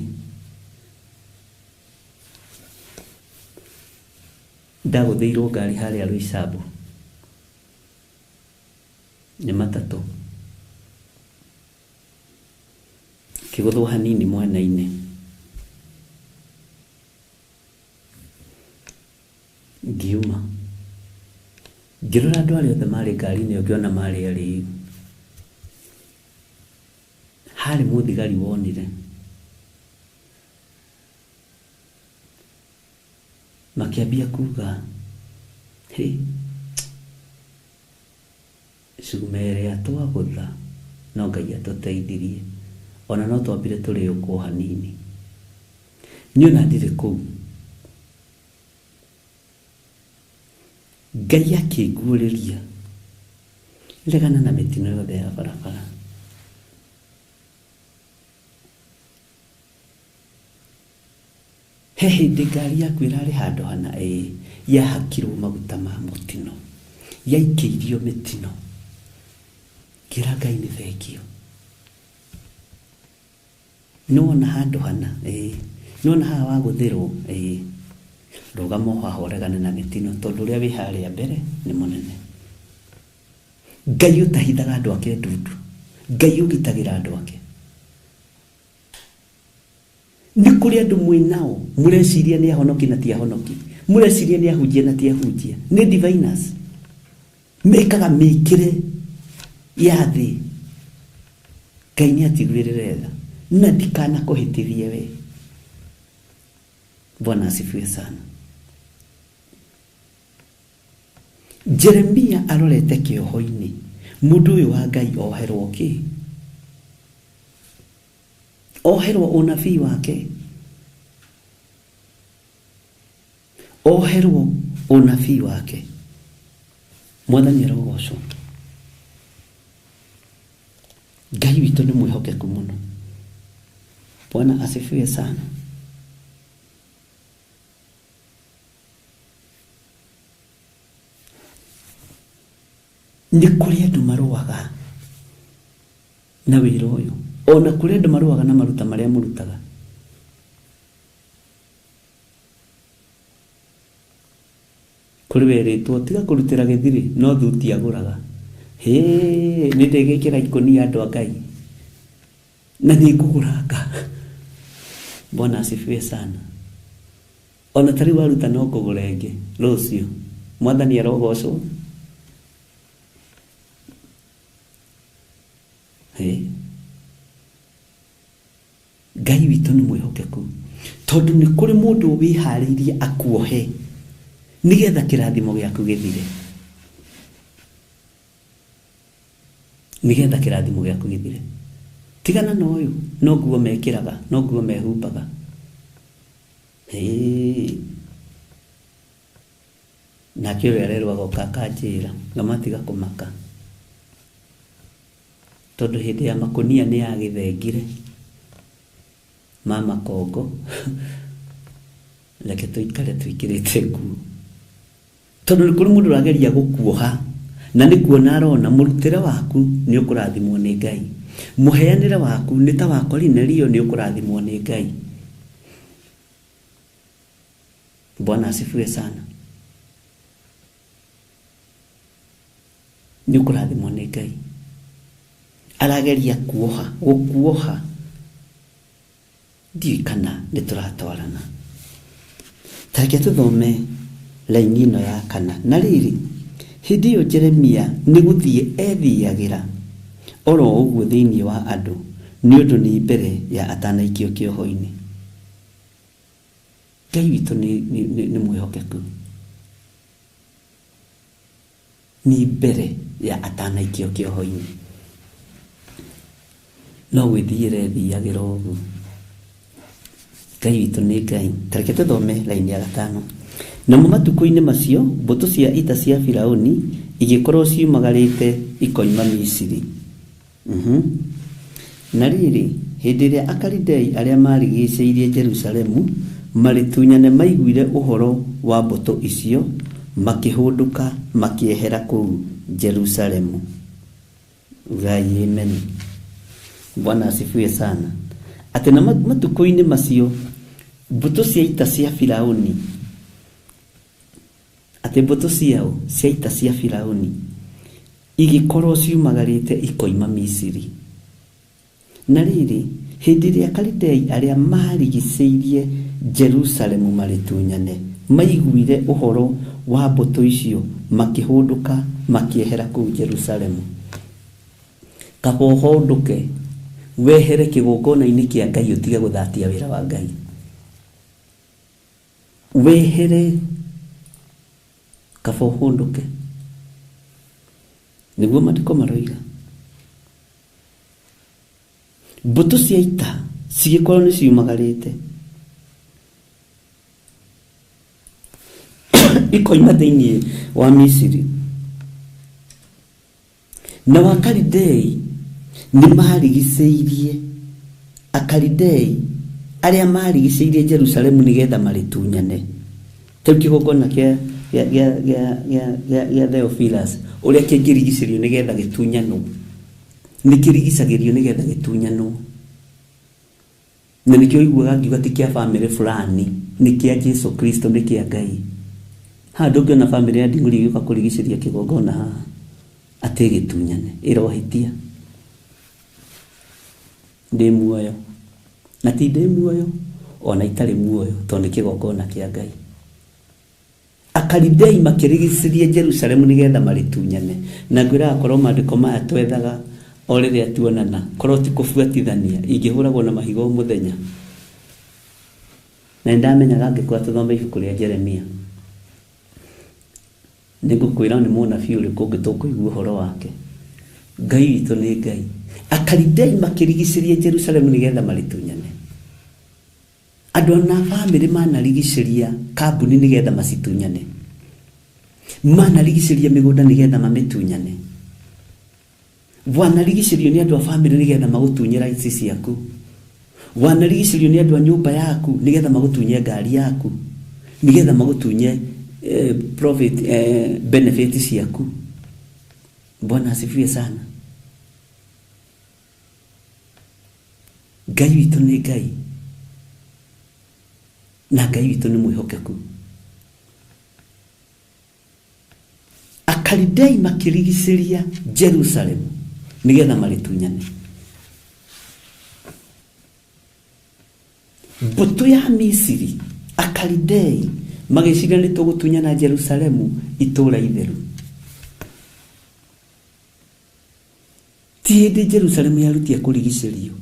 Speaker 2: ndagũthĩirwo ngari harĩa Rũicabu nĩ matatũ kĩgũthwo hanini mwena-inĩ ngiuma ngĩrora andũ arĩa othe marĩ ngari-inĩ ngĩona marĩ arĩu harĩ mũthigari wonire makĩambia kuga cuma ĩrĩa twagũtha no Ngai atũteithirie ona no twambire tũrĩ ũkũ hanini nyona ndire kuu Ngai akĩnguũrĩria regana na mĩtino yothe ya barabara. He hĩndĩ ngari yaku ĩrarĩ handũ hana yahakirwo maguta ma mũtino, yaikĩirio mĩtino, ngĩra Ngai nĩ thengio. Nĩwona handũ hana nĩwona haha wagũthĩrwo rũgama haha ũregane na mĩtino, tondũ ũrĩa wĩ harĩa mbere nĩ mũnene. Ngai ũtahithaga andũ ake ndundu, Ngai ũgitagĩra andũ ake. Nĩ kũrĩ andũ mwĩnao mũreciria nĩ ahonoki na ti ahonoki, mũreciria nĩ ahunjia na ti ahunjia, nĩ diviners mekaga mĩkĩre ya thĩ. Ngai nĩ atiguĩrĩre tha na ndikanakũhĩtithie we. Bwana asifiwe sana. Jeremia arorete kĩoho-inĩ, mũndũ ũyũ wa Ngai oherwo kĩ? Oherwo ũnabii wake, oherwo ũnabii wake. Mwathani arogocwo. Ngai witũ nĩ mwĩhokeku mũno. Bwana asifiwe sana. Nĩ kũrĩ andũ marũaga na wĩra ũyũ, ona kũrĩ andũ marũaga na maruta marĩa mũrutaga. Kũrĩ werĩtwo tiga kũrutĩra gĩthiri no thuti agũraga. Nĩ ndĩgĩkĩra ikũnia andũ a Ngai na nĩ ngũgũranga. Bwana asifiwe sana. Ona tarĩ waruta no kũgũra ĩngĩ rũciũ. Mwathani arogocwo. Ngai witũ nĩ mwĩhokeku, tondũ nĩ kũrĩ mũndũ wĩharĩirie akuohe nĩgetha kĩrathimo gĩaku gĩthire. Nĩgetha kĩrathimo gĩaku gĩthire. Tigana na ũyũ, no nguo mekĩraga, no nguo mehumbaga. Nake ũrĩa arerwo agoka akanjĩra ngamatiga kũmaka, tondũ hĩndĩ ya makũnia nĩ yagĩthengire ma makongo. Reke tũikare twĩkĩrĩte nguo, tondũ nĩ kũrĩ mũndũ ũrageria gũkuoha na nĩ kuona arona mũrutĩre waku nĩ ũkũrathimwo nĩ Ngai, mũheanĩre waku nĩ ta wa Korinelio nĩ ũkũrathimwo nĩ Ngai. Bwana asifiwe sana. Nĩ ũkũrathimwo nĩ Ngai. Arageria kuoha, gũkuoha. Ndiũĩ kana nĩ tũratwarana. Tareke tũthome laini ĩno ya 4. Na rĩrĩ, hĩndĩ ĩyo Jeremia nĩ gũthiĩ ethiagĩra oro ũguo thĩinĩ wa andũ nĩ ũndũ nĩ mbere ya atanaikio kĩoho-inĩ. Ngai witũ nĩ mwĩhokeku. Nĩ mbere ya atanaikio kĩoho-inĩ. No gwĩthiĩra ethiagĩra ũguo. Ngai witũ nĩ Ngai. Tareke tũthome laini ya 5. Namo matukũ-inĩ macio mbũtũ cia ita cia Firaũni igĩkorwo ciumagarĩte ikoima Misiri. Na rĩrĩ, hĩndĩ ĩrĩa Akalidei arĩa marigicĩirie Jerusalemu marĩtunyane maiguire ũhoro wa mbũtũ icio, makĩhũndũka makiehera kũu Jerusalemu. Ngai amen. Bwana asifiwe sana. Atĩ na matukũ-inĩ macio mbũtũ cia ita cia Firaũni, atĩ mbũtũ ciao cia ita cia Firaũni igĩkorwo ciumagarĩte ikoima Misiri. Na rĩrĩ, hĩndĩ ĩrĩa Akalidei arĩa marigicĩirie Jerusalemu marĩtunyane maiguire ũhoro wa mbũtũ icio, makĩhũndũka makiehera kũu Jerusalemu. Kaba ũhũndũke wehere kĩgongona-inĩ kĩa Ngai, ũtige gũthatia wĩra wa Ngai. Wehere, kaba ũhũndũke. Nĩguo maandĩko maroiga. Mbũtũ cia ita cigĩkorwo nĩ ciumagarĩte ikoima thĩinĩ wa Misiri. Na Wakalidei nĩ marigicĩirie Akalidei arĩa marigicĩirie Jerusalemu nĩgetha marĩtunyane. Kĩu kĩgongona kĩa Theophilus ũrĩa kĩngĩrigicĩrio nĩgetha gĩtunyanwo, nĩ kĩrigicagĩrio nĩgetha gĩtunyanwo. Na nĩkĩo iguaga ngiuga ti kĩa family fulani, nĩ kĩa Jesu Kristo, nĩ kĩa Ngai. Haha ndũngĩona family ya Nding'uri ĩgĩũka kũrigicĩria kĩgongona haha atĩ gĩtunyane, ĩrohĩtia. Ndĩ muoyo na ti ndĩ muoyo ona itarĩ muoyo, tondũ nĩ kĩgongona kĩa Ngai. Akalidei makĩrigicĩria Jerusalemu nĩgetha marĩtunyane. Na ngwĩra akorwo maandĩko maya twethaga o rĩrĩa tuonana, korwo ti kũbuatithania, ingĩhũragwo na mahiga mũthenya. Na ndamenyaga angĩkorwo tũthome ibuku rĩa Jeremia, nĩngũkwĩra nĩ mũnabii ũrĩkũ ũngĩ tũkũigua ũhoro wake. Ngai witũ nĩ Ngai. Akalidei makĩrigicĩria Jerusalemu nĩgetha marĩtunyane. Andũ na family manarigicĩria kambuni nĩgetha macitunyane, manarigicĩria mĩgũnda nĩgetha mamĩtunyane, wanarigicĩrio nĩ andũ a family nĩgetha magũtunyĩra ici ciaku, wanarigicĩrio nĩ andũ a nyũmba yaku nĩgetha magũtunye ngari yaku, nĩgetha magũtunye profit benefit ciaku. Bwana asifiwe sana. Ngai witũ nĩ Ngai, na Ngai witũ nĩ mwĩhokeku. Akalidei makĩrigicĩria Jerusalemu nĩgetha marĩtunyane. Mbũtũ ya Misiri, Akalidei magĩciria nĩ tũgũtunyana Jerusalemu, itũũra itheru. Ti hĩndĩ Jerusalemu yarutia kũrigicĩrio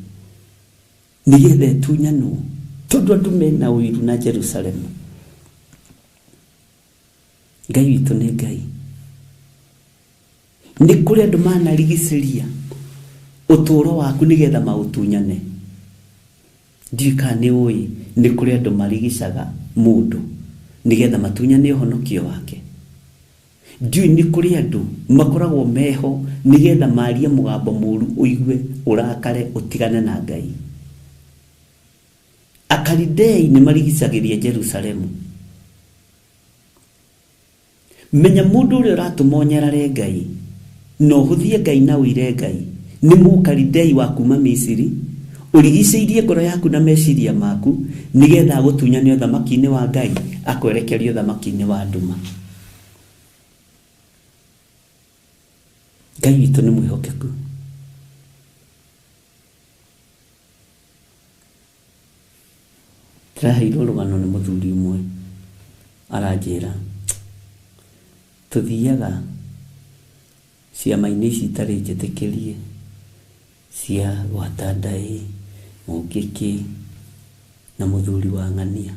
Speaker 2: nĩgetha ĩtunyanwo, tondũ andũ mena ũiru na Jerusalemu. Ngai witũ nĩ Ngai. Nĩ kũrĩ andũ manarigicĩria ũtũũro waku nĩgetha maũtunyane. Ndiũĩ kana nĩ ũĩ, nĩ kũrĩ andũ marigicaga mũndũ nĩgetha matunyane ũhonokio wake. Ndiũĩ nĩ kũrĩ andũ makoragwo meho nĩgetha marie mũgambo mũũru ũigue, ũrakare, ũtigane na Ngai. Akalidei nĩ marigicagĩria Jerusalemu. Menya mũndũ ũrĩa ũratũma ũnyarare Ngai na ũhũthie Ngai na ũire Ngai nĩ Mũkalidei wa kuma Misiri, ũrigicĩirie ngoro yaku na meciria maku nĩgetha agũtunyane ũthamaki-inĩ wa Ngai, akwerekerie ũthamaki-inĩ wa nduma. Ngai witũ nĩ mwĩhokeku. Tũraheirwo rũgano nĩ mũthuri ũmwe, aranjĩra tũthiaga ciama-inĩ ici itarĩ njĩtĩkĩrie cia Gwatandai, Mũngĩkĩ na mũthuri wa Ng'ania.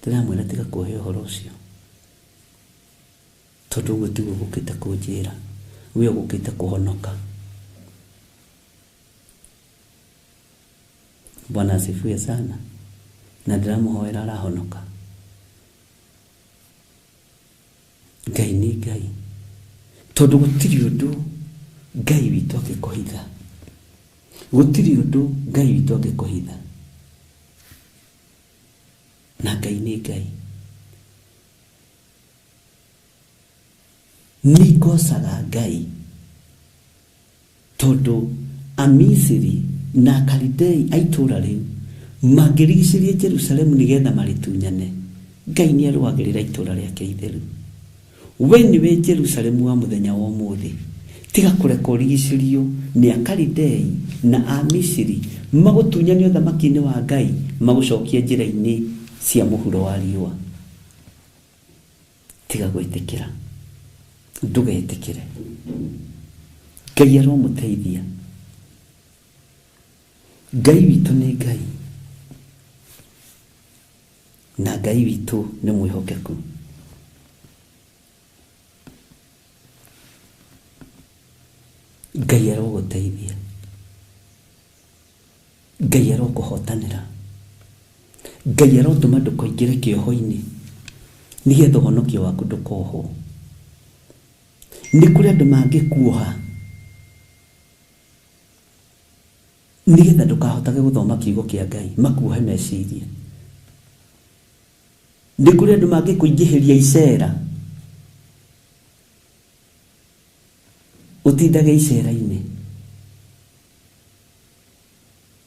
Speaker 2: Ndĩramwĩra tiga kũhe ũhoro ũcio, tondũ ũguo tiguo gũkĩte kũnjĩra, we ũgũkĩte kũhonoka. Bwana asifiwe sana. Na ndĩramũhoera arahonoka. Ngai nĩ Ngai, tondũ gũtirĩ ũndũ Ngai witũ angĩkũhitha, gũtirĩ ũndũ Ngai witũ angĩkũhitha. Na Ngai nĩ Ngai. Nĩngocaga Ngai tondũ Amisiri na Akalidei a itũũra rĩu mangĩrigicĩria Jerusalemu nĩgetha marĩtunyane, Ngai nĩ arũagĩrĩra itũũra rĩake itheru. We nĩwe Jerusalemu wa mũthenya wa ũmũthĩ. Tiga kũreka ũrigicĩrio nĩ Akalidei na Amisiri magũtunyane ũthamaki-inĩ wa Ngai, magũcokie njĩra-inĩ cia mũhuro wa riũa. Tiga gwĩtĩkĩra, ndũgetĩkĩre. Ngai aromũteithia. Ngai witũ nĩ Ngai, na Ngai witũ nĩ mwĩhokeku. Ngai arogũteithia, Ngai arokũhotanĩra, Ngai arotũma ndũkaingĩre kĩoho-inĩ nĩgetha ũhonokio waku ndũkohwo. Nĩ kũrĩ andũ mangĩkuoha nĩgetha ndũkahotage gũthoma kiugo kĩa Ngai, makuohe meciria. Nĩ kũrĩ andũ mangĩkũingĩhĩria icera ũtindage icera-inĩ.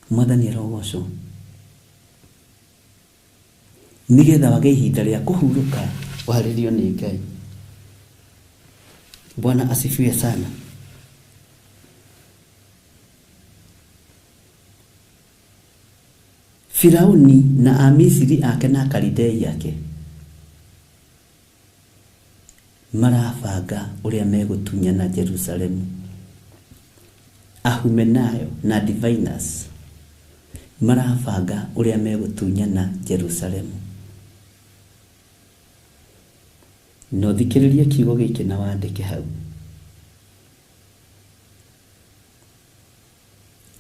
Speaker 2: Mwathani arogocwo nĩgetha wage ihinda rĩa kũhurũka warĩrio nĩ Ngai. Bwana asifiwe sana. Firauni na Amisiri ake na Kalidei yake marabanga ũrĩa megũtunyana Jerusalemu. Ahumenayo na diviners marabanga ũrĩa megũtunyana Jerusalemu. No thikĩrĩria kiugo gĩkĩ na wandĩke hau.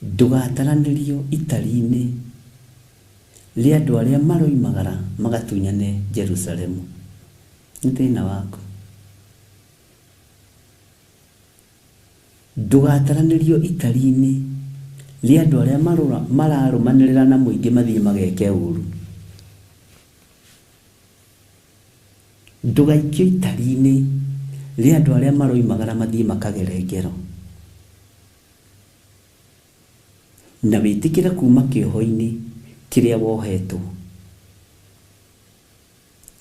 Speaker 2: Ndũgataranĩrio itari-inĩ rĩa andũ arĩa maroimagara magatunyane Jerusalemu. Nĩ thĩna waku. Ndũgataranĩrio itari-inĩ rĩa andũ arĩa mararũmanĩrĩra na mũingĩ mathiĩ mageke ũru. Ndũgaikio itari-inĩ rĩa andũ arĩa maroimagara mathiĩ makagere ngero. Na wĩtĩkĩre kuma kĩoho-inĩ kĩrĩa wohetwo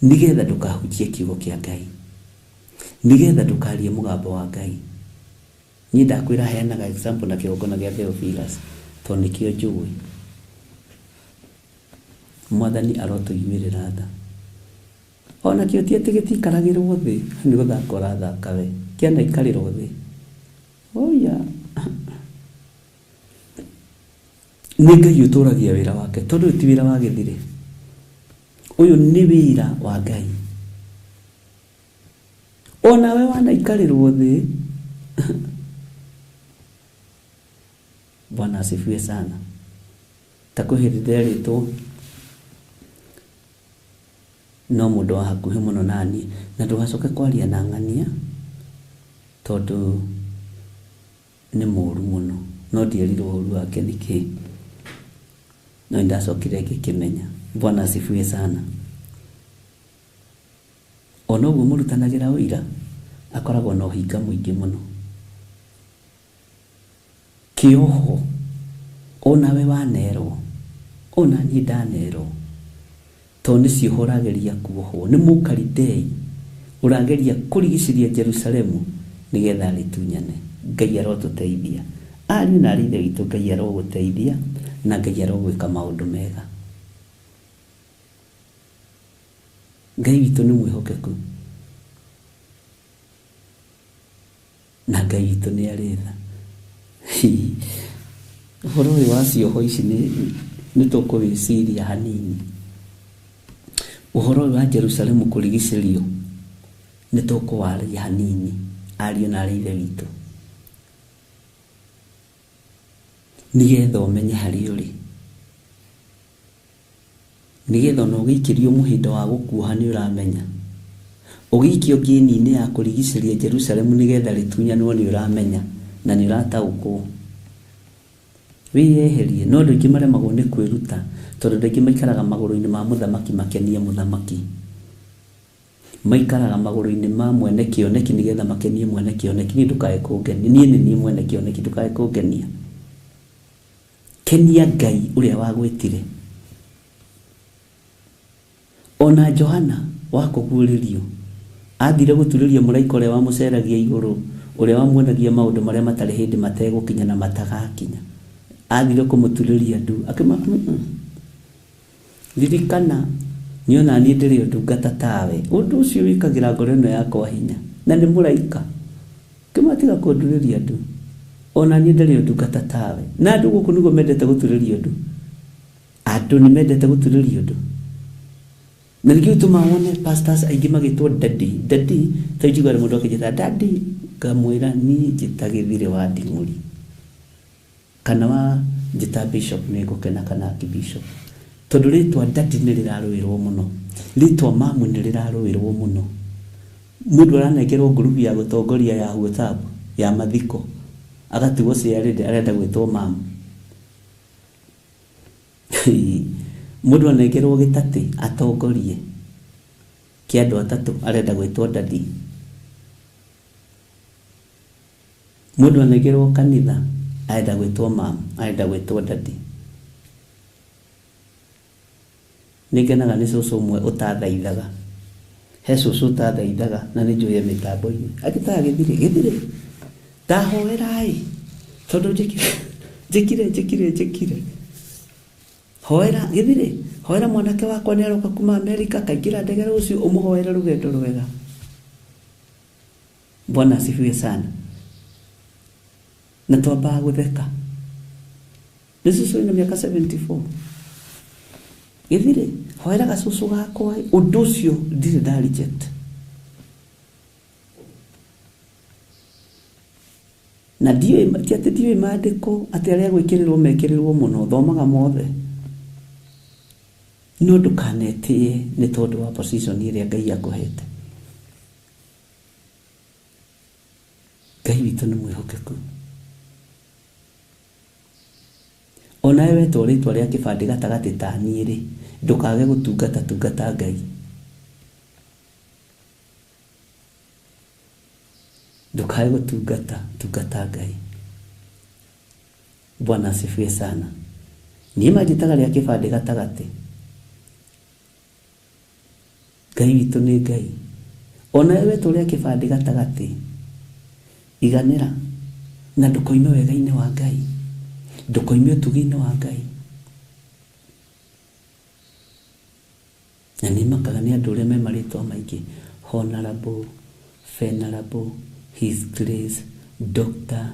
Speaker 2: nĩgetha ndũkahunjie kiugo kĩa Ngai, nĩgetha ndũkarie mũgambo wa Ngai. Niĩ ndakwĩra heanaga example na kĩgongona gĩa Theophilus tondũ nĩkĩo njũĩ. Mwathani arotũiguĩrĩra tha. Ona kĩo ti atĩ gĩtikaragĩrwo thĩ, nĩ gũthaka ũrathaka we, kĩana ikarĩrwo thĩ. Oya nĩ Ngai ũtũragia wĩra wake, tondũ ti wĩra wa gĩthirĩ. Ũyũ nĩ wĩra wa Ngai. Ona we wanaikarĩrwo thĩ. Bwana asifiwe sana. Takwĩhĩrĩria rĩtwa no mũndũ wa hakuhĩ mũno nani, na ndũgacoke kwaria na ng'ania tondũ nĩ mũũru mũno. No ndierirwo ũũru wake nĩkĩ, no ndacokire ngĩkĩmenya. Bwana asifiwe sana. Ona ũguo mũrutanagĩra ũira akoragwo na ũhinga mũingĩ mũno. Kĩoho ona we wanerwo, ona niĩ ndanerwo, tondũ nĩcio ũragĩria kuohwo nĩ Mũkalidei ũrageria kũrigicĩria Jerusalemu nĩgetha rĩtunyane. Ngai arotũteithia. Ariũ na aarĩ a Ithe witũ, Ngai arogũteithia na Ngai arogwĩka maũndũ mega. Ngai witũ nĩ mwĩhokeku na Ngai witũ nĩ arĩ tha. Ũhoro ũyũ wa cioho ici nĩ tũkũwĩciria hanini. Ũhoro ũyũ wa Jerusalemu kũrigicĩrio nĩ tũkũwaria hanini, ariũ na aarĩ a Ithe witũ, nĩgetha ũmenye harĩa ũrĩ, nĩgetha ona ũgĩikĩrio mũhĩndo wa gũkuoha nĩ ũramenya, ũgĩikio ngĩni-inĩ ya kũrigicĩria Jerusalemu nĩgetha rĩtunyanwo nĩ ũramenya na nĩ ũrataũkwo. Wĩyeherie. No andũ aingĩ maremagwo nĩ kwĩruta tondũ andũ aingĩ maikaraga magũrũ-inĩ ma mũthamaki makenie mũthamaki, maikaraga magũrũ-inĩ ma mwene kĩoneki nĩgetha makenie mwene kĩoneki. Niĩ ndũkae kũngenia, niĩ nĩ niĩ mwene kĩoneki, ndũkae kũngenia. Kenia Ngai ũrĩa wagwĩtire. Ona Johana wa kũguũrĩrio athire gũturĩria mũraika ũrĩa wamũceragia igũrũ, ũrĩa wamuonagia maũndũ marĩa matarĩ hĩndĩ mategũkinya na matagakinya. Athire kũmũturĩria ndu akĩma ririkana niĩ ona niĩ ndĩrĩ ũndungata tawe. Ũndũ ũcio wĩkagĩra ngoro ĩno yakwa hinya na nĩ mũraika. Kĩmatiga kũndurĩria ndu, ona niĩ ndĩrĩ ũndungata tawe. Na andũ gũkũ nĩguo mendete gũturĩrio ndu. Andũ nĩ mendete gũturĩrio ndu. Na nĩkĩo ũtũmaga wone pastors aingĩ magĩtwo daddy. Daddy ta njiguaga mũndũ akĩnjĩta daddy, ngamwĩra niĩ njĩta Gĩthirĩ wa Nding'ũri, kana wa njĩta bishop nĩ ngũkena, kana archbishop. tondu ritwa dadi ni riraruirwo muno, ritwa mamu ni riraruirwo muno. Mundu aranengerwo group ya gutongoria ya WhatsApp ya mathiko agatigwo ciarinde arenda gwitwo mamu. Mundu anengerwo gitati atongorie kia andu atatu arenda gwitwo dadi. Mundu anengerwo kanitha arenda gwitwo mamu, arenda gwitwo dadi. Nigenaga ni cucu umwe utathaithaga, he cucu utathaithaga na ni njuye mitambo-ini agitaga githire ndahoerai tondu njikire hoera githire, hoera mwanake wakwa ni aroka kuma Amerika kaingira ndege rucio umuhoere rugendo rwega. Bwana asifiwe sana. Na twambaga gutheka ni cucu ina miaka 74 githire hoera gacucu gakwa undu ucio ndire da reject. Na ndiwe maandiko ati aria gwikirirwo mekirirwo muno thomaga mothe, no ndukanetie ni tondu wa position iria Ngai akuhete. Ngai witu ni mwihokeku. Onawe wetwo ritwa ria kibandi gatagati ta niiri ndukage gutungata Ngai. Ndukage gutungata Ngai. Bwana asifiwe sana. Ni majitaga ria kibandi gatagati. Ngai witu ni Ngai. Onawe wetwo ria kibandi gatagati iganira na ndukoime wega-ini wa Ngai, ndukoime utugi-ini wa Ngai. Na ni makaga ni andu aria me maritwa maingi, Honorable, Venerable, His Grace, Dr.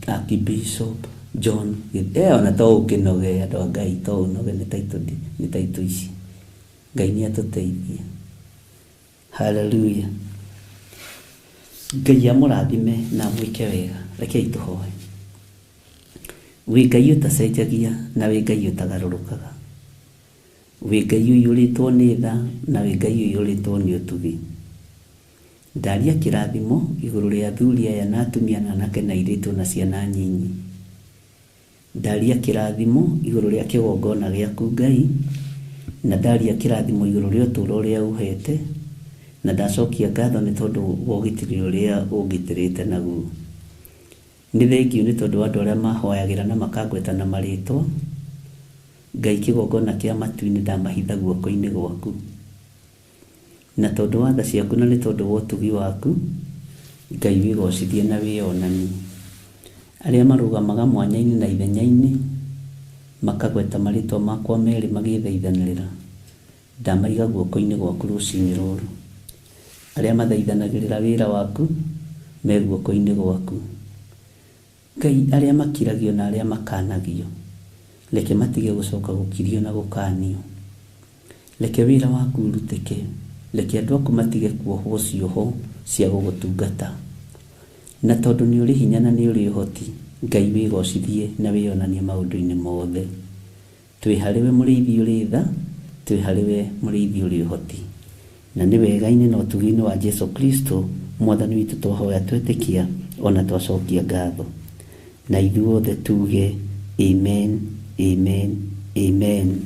Speaker 2: Archbishop John. Ona to ukinoge andu a Ngai to unoge ni taito ici. Ngai ni atuteithie. Hallelujah. Ngai amurathime na mwike wega. Rekei tuhoe. Wi Ngai utacenjagia na wi Ngai utagarurukaga. Wi Ngai uyuritwo ni tha na wi Ngai uyuritwo ni utugi. Ndaria kirathimo iguru ria athuri aya na atumia na anake na airitu na ciana nyinyi. Ndaria kirathimo iguru ria kigongona giaku Ngai, na ndaria kirathimo iguru ria uturo ria uhete, na ndacokia ngatho ni tondu wa ugitiri uria ungitirite naguo. Ni thengiu ni tondu andu aria mahoyagira na makangweta na maritwa. Ngai kigongona kia matu-ini ndamahitha guoko-ini gwaku. Na tondu wa tha ciaku na ni tondu wa utugi waku, Ngai wigocithie na wionani. Aria marugamaga mwanya-ini na ithenya-ini makagweta maritwa makwa meri magithaithanirira, ndamaiga guoko-ini gwaku rucini ruru. Aria mathaithanagirira wira waku me guoko-ini gwaku. Ngai aria makiragio na aria makanagio, leke matige gucoka gukirio na gukanio. Leke wira waku uruteke, leke andu aku matige kuohwo cioho cia gugutungata. Na tondu ni uri hinya na ni uri uhoti, Ngai wigocithie na wionanie maundu-ini mothe. Twi hariwe muriithi uri tha, twi hariwe muriithi uri uhoti. Na ni wega-ini na utugi-ini wa Jesu Kristo mwathani witu twahoya twetikia ona twacokia ngatho. Na ithuothe tuge amen, amen, amen.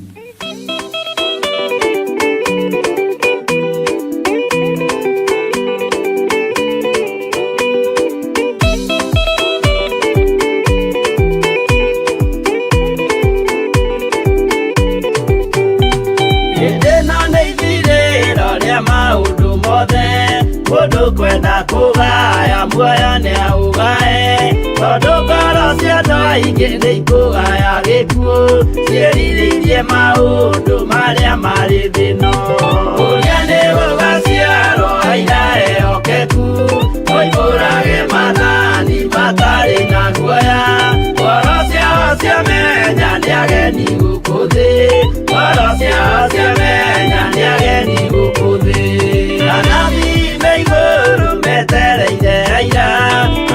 Speaker 2: Mundu kwenda kugaya muoyo ni augae, tondu ngoro cia andu aingi ni ikugaya gikuo, ciĩrirĩirie maundu maria mari thino. Uria ni gugaciarwo aira ehokeku, oimbũrage mathani matari na guoya. Ngoro ciao ciamenya ni ageni gũkũ thĩ, ngoro ciao ciamenya ni ageni gũkũ thĩ. Metereire aira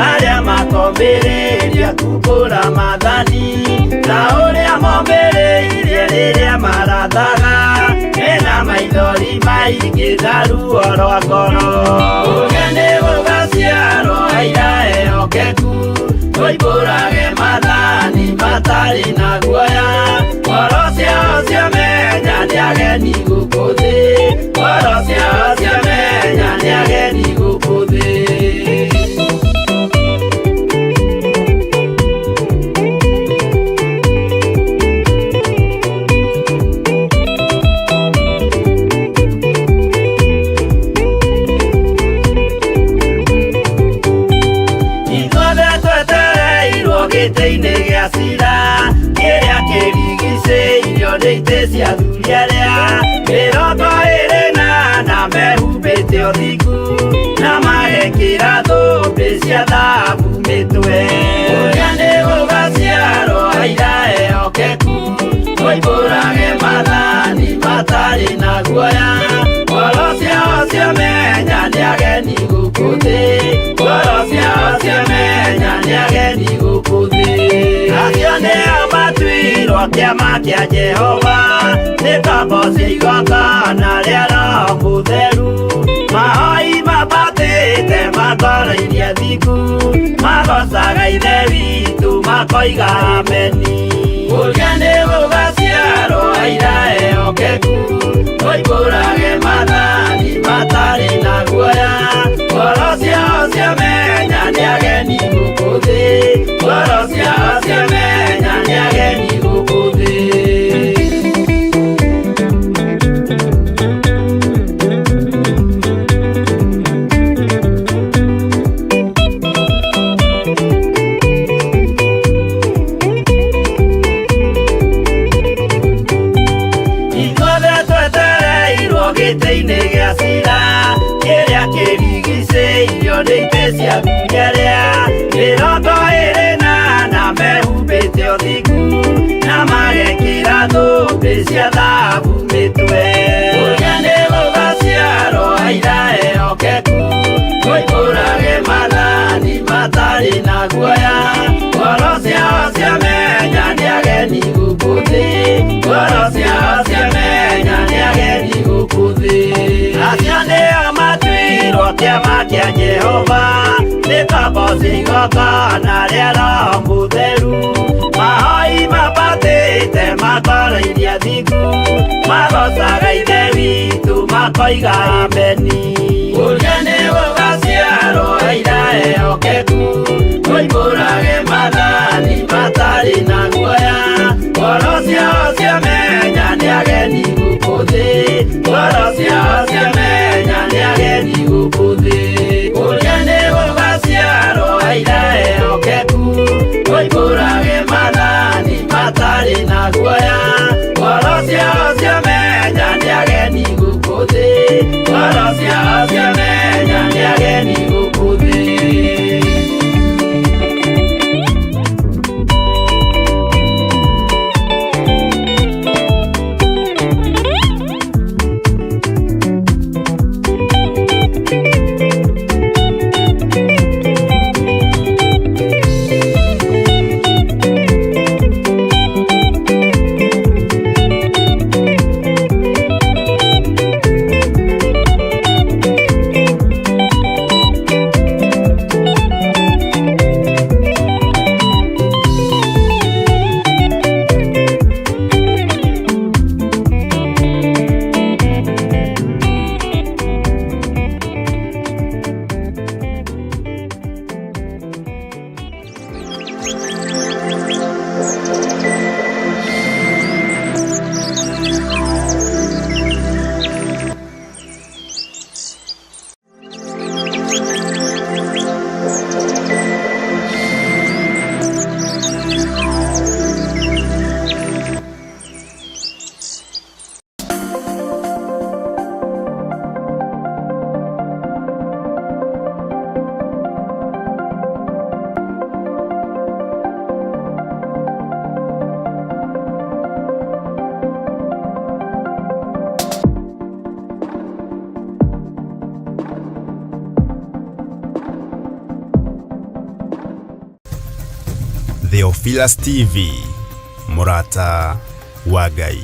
Speaker 2: aria makombĩrĩria kumbũra mathani, na ũrĩa mombĩrĩirie rĩrĩa mara
Speaker 4: mathaga ena maithori maingĩ na ruo rwa ngoro. Ũgeni gũgaciarwo aira ehokeku, tũimbũrage mathani matarĩ na guoya. Ngoro ciao ciamenya nĩ ageni gũkũ thĩ, ngoro ciao ciamenya nĩ ageni gũkũ thĩ. Gĩtĩ-inĩ gĩa cira kĩrĩa kĩrigicĩirio nĩ itĩ cia athuri arĩa 28 mehumbĩte ũthingu na magekĩra thũmbĩ cia thahabu mĩtwe. Ũgeni gũgaciarwo aira ehokeku, tũimbũrage mathani matarĩ na guoya. Ngoro ciao ciamenya nĩ ageni gũkũ thĩ, ngoro ciao ciamenya nĩ ageni gũkũ thĩ. Acio nĩo matuirwo kĩama kĩa Jehova, nĩ ngombo cia igongona rĩa Roho Mũtheru. Mahoi mabatĩte makoro-inĩ thingu, magocaga Ithe witũ makoiga ameni. Ũgeni gũgaciarwo aira ehokeku, tũimbũrage mathani matarĩ na guoya. Ngoro ciao ciamenya nĩ ageni gũkũ thĩ, ngoro ciao ciamenya nĩ ageni gũkũ thĩ. Gĩtĩ-inĩ gĩa cira kĩrĩa kĩrigicĩirio nĩ itĩ cia athuri arĩa 28 mehumbĩte ũthingu na magekĩra thũmbĩ cia thahabu mĩtwe. Ũgeni gũgaciarwo aira ehokeku, tũimbũrage mathani matarĩ na guoya. Ngoro ciao ciamenya nĩ ageni gũkũ thĩ, ngoro ciao ciamenya nĩ ageni gũkũ thĩ. Acio nĩo matuirwo kĩama kĩa Jehova, nĩ ngombo cia igongona rĩa Roho Mũtheru. Mahoi mabatĩte makoro-inĩ thingu, magocaga Ithe witũ makoiga ameni. Ũgeni gũgaciarwo aira ehokeku, tũimbũrage mathani matarĩ na guoya. Ngoro ciao ciamenya nĩ ageni gũkũ thĩ, ngoro ciao ciamenya nĩ ageni gũkũ thĩ. Ũgeni gũgaciarwo aira ehokeku, tũimbũrage mathani matarĩ na guoya. Ngoro ciao ciamenya nĩ ageni gũkũ thĩ, ngoro ciao ciamenya nĩ ageni gũkũ thĩ.
Speaker 1: Theophilus TV, Murata wa Ngai.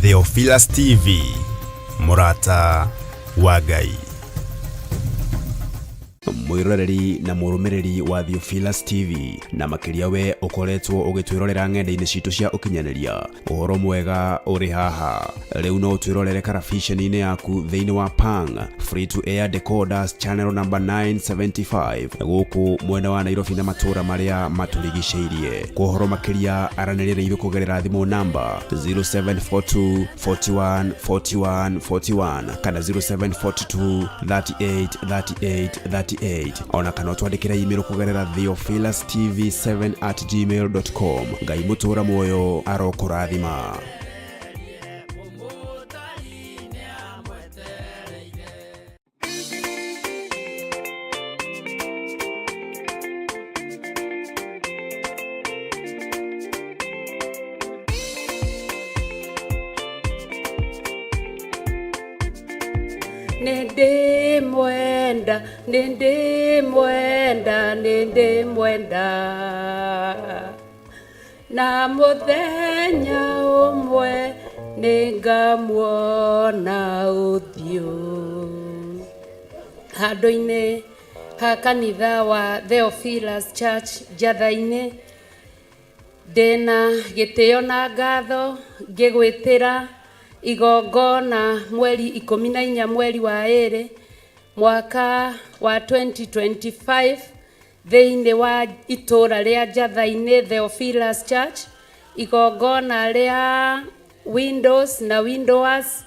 Speaker 1: Theophilus TV, Murata wa Ngai. Mwiroreri na murumiriri wa Theophilus TV na makiria we ukoretwo ugitwirorera ng'enda-ini citu cia ukinyaniria uhoro mwega uri haha riu no twirorere karabiceni-ini yaku thiini wa Pang free to air decoders channel number 975 guku mwena wa Nairobi na matura maria maturigiceirie kuhoro makiria aranirire ithu kugerera thimu namba 0742 41 41 41 kana 0742 38 38 38 ona kana twandikira email kugerera theophilustv7@gmail.com. Ngai mutura moyo arokurathima.
Speaker 5: Nende mwenda na muthenya umwe ningamuona uthio handu-ini ha kanitha wa Theophilus Church Jatha-ini ndina gitio na ngatho ngigwitira igongona mweri 14 mweri wa 2 mwaka wa 2025 thiini wa itura ria Jatha-ini Theophilus Church igongona ria windows na widowers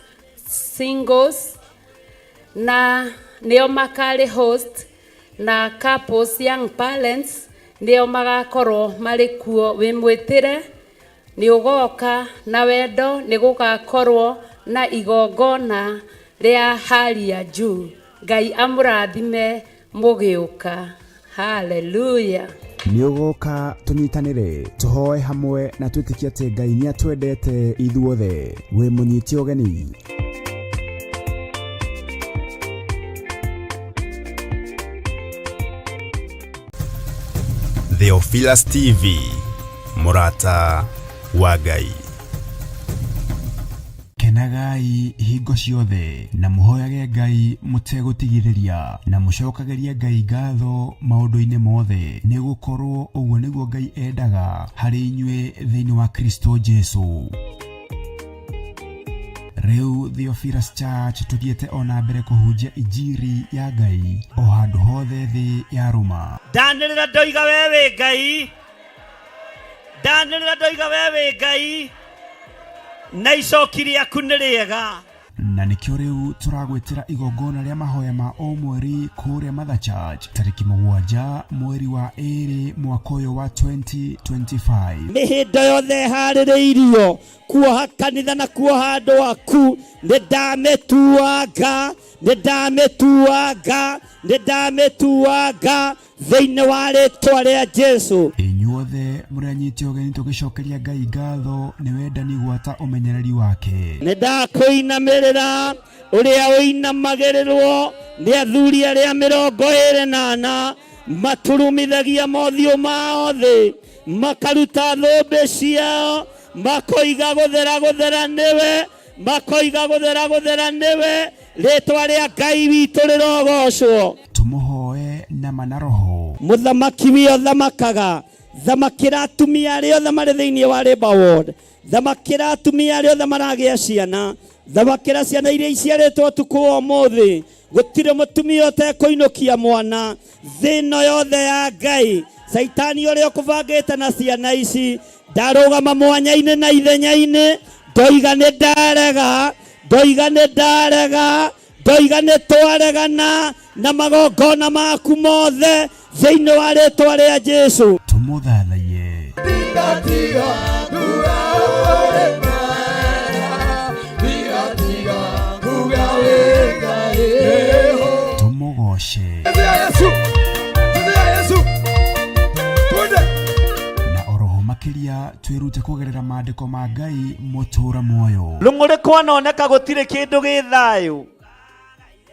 Speaker 5: singles na nio makari host na couples young parents nio magakorwo mari kuo wimwitire ni ugoka na wendo ni gugakorwo na igongona ria hali ya juu. Ngai amurathime mugiuka. Hallelujah.
Speaker 1: Ni ugoka tunyitanire tuhoe hamwe na twitikie ati Ngai ni atwendete ithuothe we munyiti ogeni. Theophilus TV, Murata wa Ngai. Kenagai hingo ciothe na muhoyage Ngai mutegutigitheria na mucokageria Ngai ngatho maundu-ini mothe ni gukorwo uguo niguo Ngai endaga hari inyue thiini wa Kristo Jesu. Riu Theophilus Church tuthiete ona mbere kuhunjia injiri ya Ngai o handu hothe thi ya Roma.
Speaker 4: Ndanirira ndoiga wewe Ngai, ndanirira ndoiga wewe Ngai na icokiri yaku nĩ rĩega.
Speaker 1: Na nikio riu turagwitira igongona ria mahoya ma o mweri kuria Mother Church tariki 7 mweri wa 2 mwaka uyu wa 2025.
Speaker 2: Mihindo yothe haririirio kuoha kanitha na kuoha andu aku nindamituanga thiini wa ritwa ria Jesu.
Speaker 1: Inyuothe muranyiti ogeni tugicokeria Ngai ngatho ni wendani gwata umenyereri wake.
Speaker 2: Nindakuinamirira uria uinamagirirwo ni athuri aria 28 maturumithagia mothiũ mao thĩ makaruta thũmbĩ ciao makoiga guthera niwe ritwa ria Ngai witũ rirogocwo.
Speaker 1: Tumuhoe na manaroho.
Speaker 2: Muthamaki wi othamakaga thamakira atumia aria othe mari thiini wa Labour Ward, thamakira atumia aria othe maragia ciana, thamakira ciana iria iciaritwo tuku umuthi gutire mutumia utekuinukia mwana thino yothe ya Ngai. Saitani uria ukubangite na ciana ici ndarugama mwanya-ini na ithenya-ini ndoiga ni twaregana na magongona maku mothe thiini wa ritwa ria Jesu.
Speaker 1: Tumuthathaie. Tumugoshe. Na oroho makiria twirute kugerera maandiko ma Ngai mutura moyo.
Speaker 4: Lung'uri kwanoneka gutire kindu gi thayu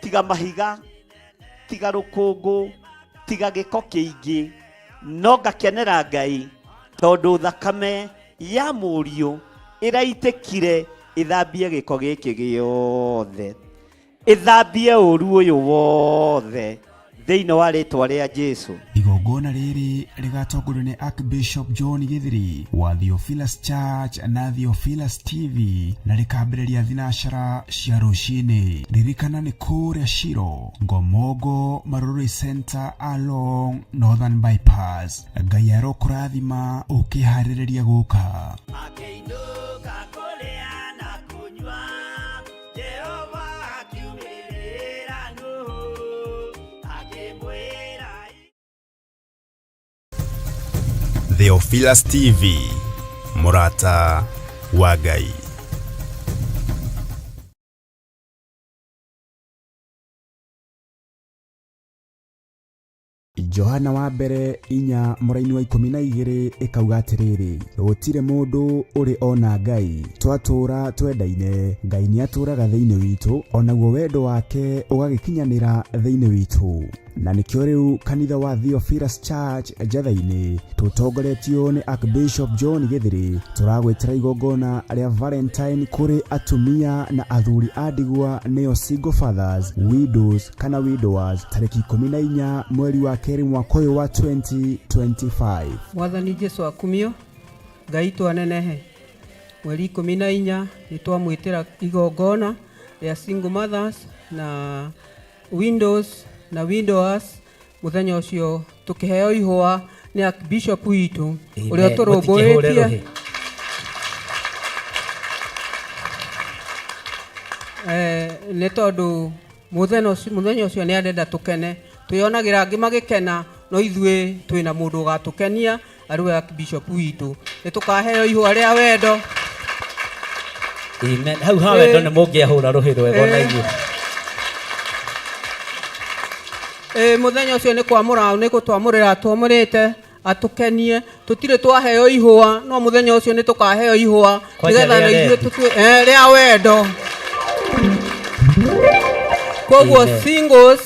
Speaker 4: tiga mahiga, tiga rukungu, tiga giko kiingi, no ngakenera Ngai tondu thakame ya muriu iraitikire ithambie giko giki giothe ithambie uru uyu wothe thiini wa ritwa ria Jesu.
Speaker 1: Igongona riri rigatongorio ni Archbishop John Githiri wa Theophilus Church na Theophilus TV na rikambĩrĩria thinacara cia rũcinĩ. Ririkana nĩ kũrĩa Shiro, Ngomongo Marũrũ Center along Northern Bypass. Ngai arokũrathima ũkĩharĩrĩria gũka. Theophilus TV, Murata wa Ngai. Johana wa mbere inya mũraini wa 12 ikauga atiriri gutire mundu uri ona Ngai twatũra twendaine Ngai ni atũraga thiini witu onaguo wendo wake ugagikinyanira thiini witu na nikio riu kanitha wa Theophilus Church Jathaini tutongoretio ni Archbishop John Githiri turagwetera igongona ria Valentine kuri atumia na athuri adigwa neo single fathers, widows kana widowers tariki 14 mweri wa keri mwaka uyu wa 2025.
Speaker 6: Mwathani Jesu akumio Ngai twanenehe mweri 14 nitwamwitira igongona ria single mothers na windows na widowers muthenya ucio tukiheo ihwa ni Archbishop witu uria turumbuitie ni tondu muthenya ucio ni arenda tukene tuyonagira angi magikena no ithue twina mundu gatukenia ariwe Archbishop witu ni tukaheo ihwa ria wendo.
Speaker 2: Amen. Hau ha wendo ni mungiahura ruhiro wega na igwe.
Speaker 6: Muthenya ucio ni kwamura ni gutwamurira twamurite atukenie tutire twaheo ihwa no muthenya ucio ni tukaheo ihwa nigetha na ithuĩ tutue ria wendo. Koguo singles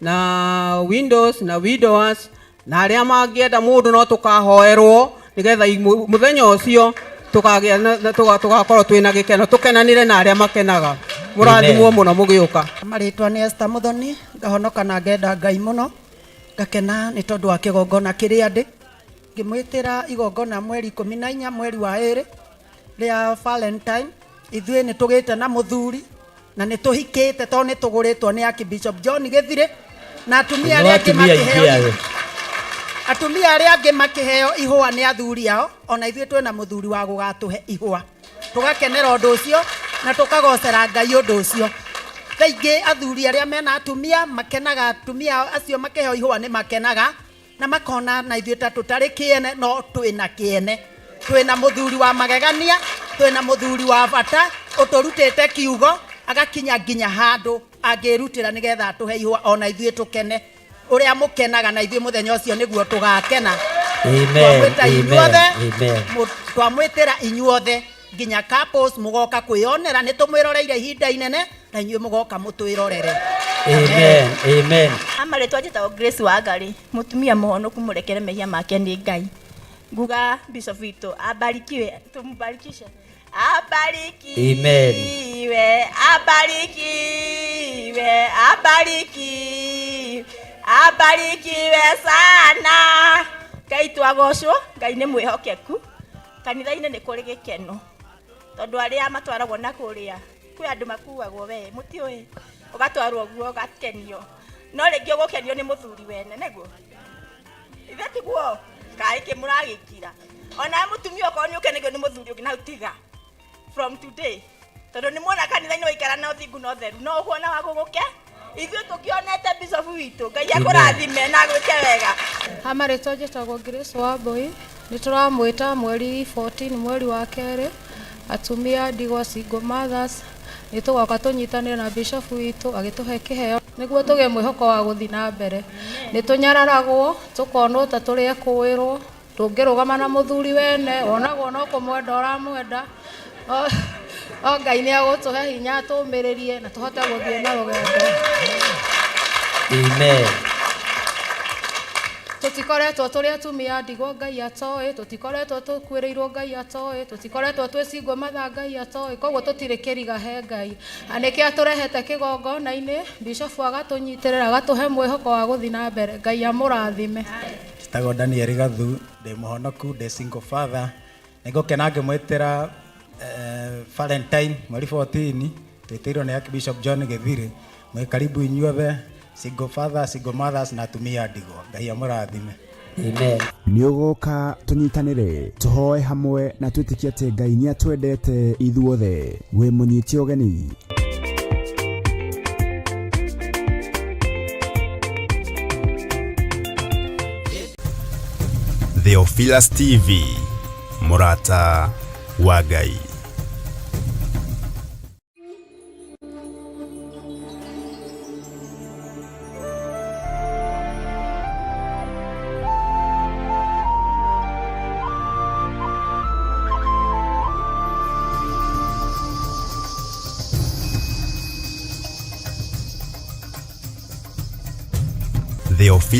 Speaker 6: na windows na widowers na aria mangienda mundu no tukahoerwo nigetha muthenya ucio tukagia tugakorwo twina gikeno tukenanire na aria makenaga. Murathimwo muno mugiuka.
Speaker 7: Maritwa ni Esther Muthoni ngahonoka na ngenda Ngai muno ngakena ni tondu wa kigongona kiria ndi ngimwitira igongona mweri 14 mweri wa 2 ria Valentine. Ithuĩ ni tugite na muthuri na ni tuhikite to ni tuguritwo ni Archbishop John Githiri na atumia aria angi makiheo ihwa ni athuri ao ona ithuĩ twina muthuri wa gugatuhe ihwa tugakenera undu ucio na tukagocera Ngai undu ucio. Thaingi athuri aria mena atumia makenaga atumia acio makiheo ihwa ni makenaga na makona na ithuĩ ta tutari kiene no twina kiene twina muthuri wa magegania twina muthuri wa bata uturutite kiugo agakinya nginya handu angirutira nigetha tuhe ihwa ona ithuĩ tukene uria mukenaga na ithuĩ muthenya ucio niguo tugakena.
Speaker 2: Amen. Amen.
Speaker 7: Twamwitira inyuothe nginya couples mugoka kwionera ni tumwiroreire ihinda inene na inyuĩ mugoka mutwirorere.
Speaker 2: Amen. Amen.
Speaker 8: Amaretwa njitagwo Grace wa Ngarĩ mutumia muhonoku murekere mehia make ni Ngai. Nguga Bishop witũ abarikiwe tumbarikishe. Abarikiwe.
Speaker 2: Amen.
Speaker 8: Abarikiwe. Abarikiwe. Abarikiwe sana. Ngai twagocwo Ngai nĩ mwĩhokeku kanitha-inĩ nĩ kũrĩ gĩkeno tondu aria matwaragwo na kuria kwĩ andũ makuagwo we mutiũĩ ugatwarwo guo gakenio no rĩngĩ ũgũkenio nĩ mũthuri wene nĩguo ithe tiguo kaĩ kĩmũragĩkira ona mũtumia okorwo nĩ ũkenagio nĩ mũthuri ũngĩ na utiga from today tondu nĩ muona kanitha-inĩ waikara na ũthingu na ũtheru no ũhuona wa gũgũke ithuĩ tũkĩonete Bishop witũ Ngai akũrathime na gwĩke wega.
Speaker 9: Amaretwa njĩtagwo Grace wa Mbũi nĩ tũramwĩta mweri 14 mweri wa 2 atumia ndigwa single mothers nĩ tũgoka tũnyitanĩre na Bishop witũ agĩtũhe kĩheo nĩguo tũgĩe mwĩhoko wa gũthiĩ na mbere. Nĩ tũnyararagwo tũkonwo ta tũrĩ ekũĩrwo tũngĩrũgama na mũthuri wene onagwo no kũmwenda ũramwenda o Ngai nĩ agũtũhe hinya tũmĩrĩrie na tũhote gũthiĩ na rũgendo.
Speaker 2: Amen.
Speaker 9: tutikoretwo turi atumia ndigwa Ngai atoe, tutikoretwo tukwiriirwo Ngai atoe, tutikoretwo twicingwo matha Ngai atoe, koguo tutire kiriga he Ngai. Anike aturehete kigongona-ini, Bishop agatunyitirira agatuhe mwihoko wa guthi na mbere. Ngai amurathime.
Speaker 10: Stago Daniel Gathu, ndi muhonoku, ndi single father. Ningukena ngimwitira Valentine mweri 14 twitiirwo ni Archbishop John Githiri. Mwe karibu inyuothe, single father, single mothers na atumia ndigwa. Ngai amurathime.
Speaker 2: Amen.
Speaker 1: Nĩũgũka tũnyitanĩre tũhoe hamwe na twĩtĩkie atĩ Ngai nĩatwendete ithuothe. Wĩ mũnyiti ũgeni. Theophilus TV, mũrata wa Ngai. Theophilus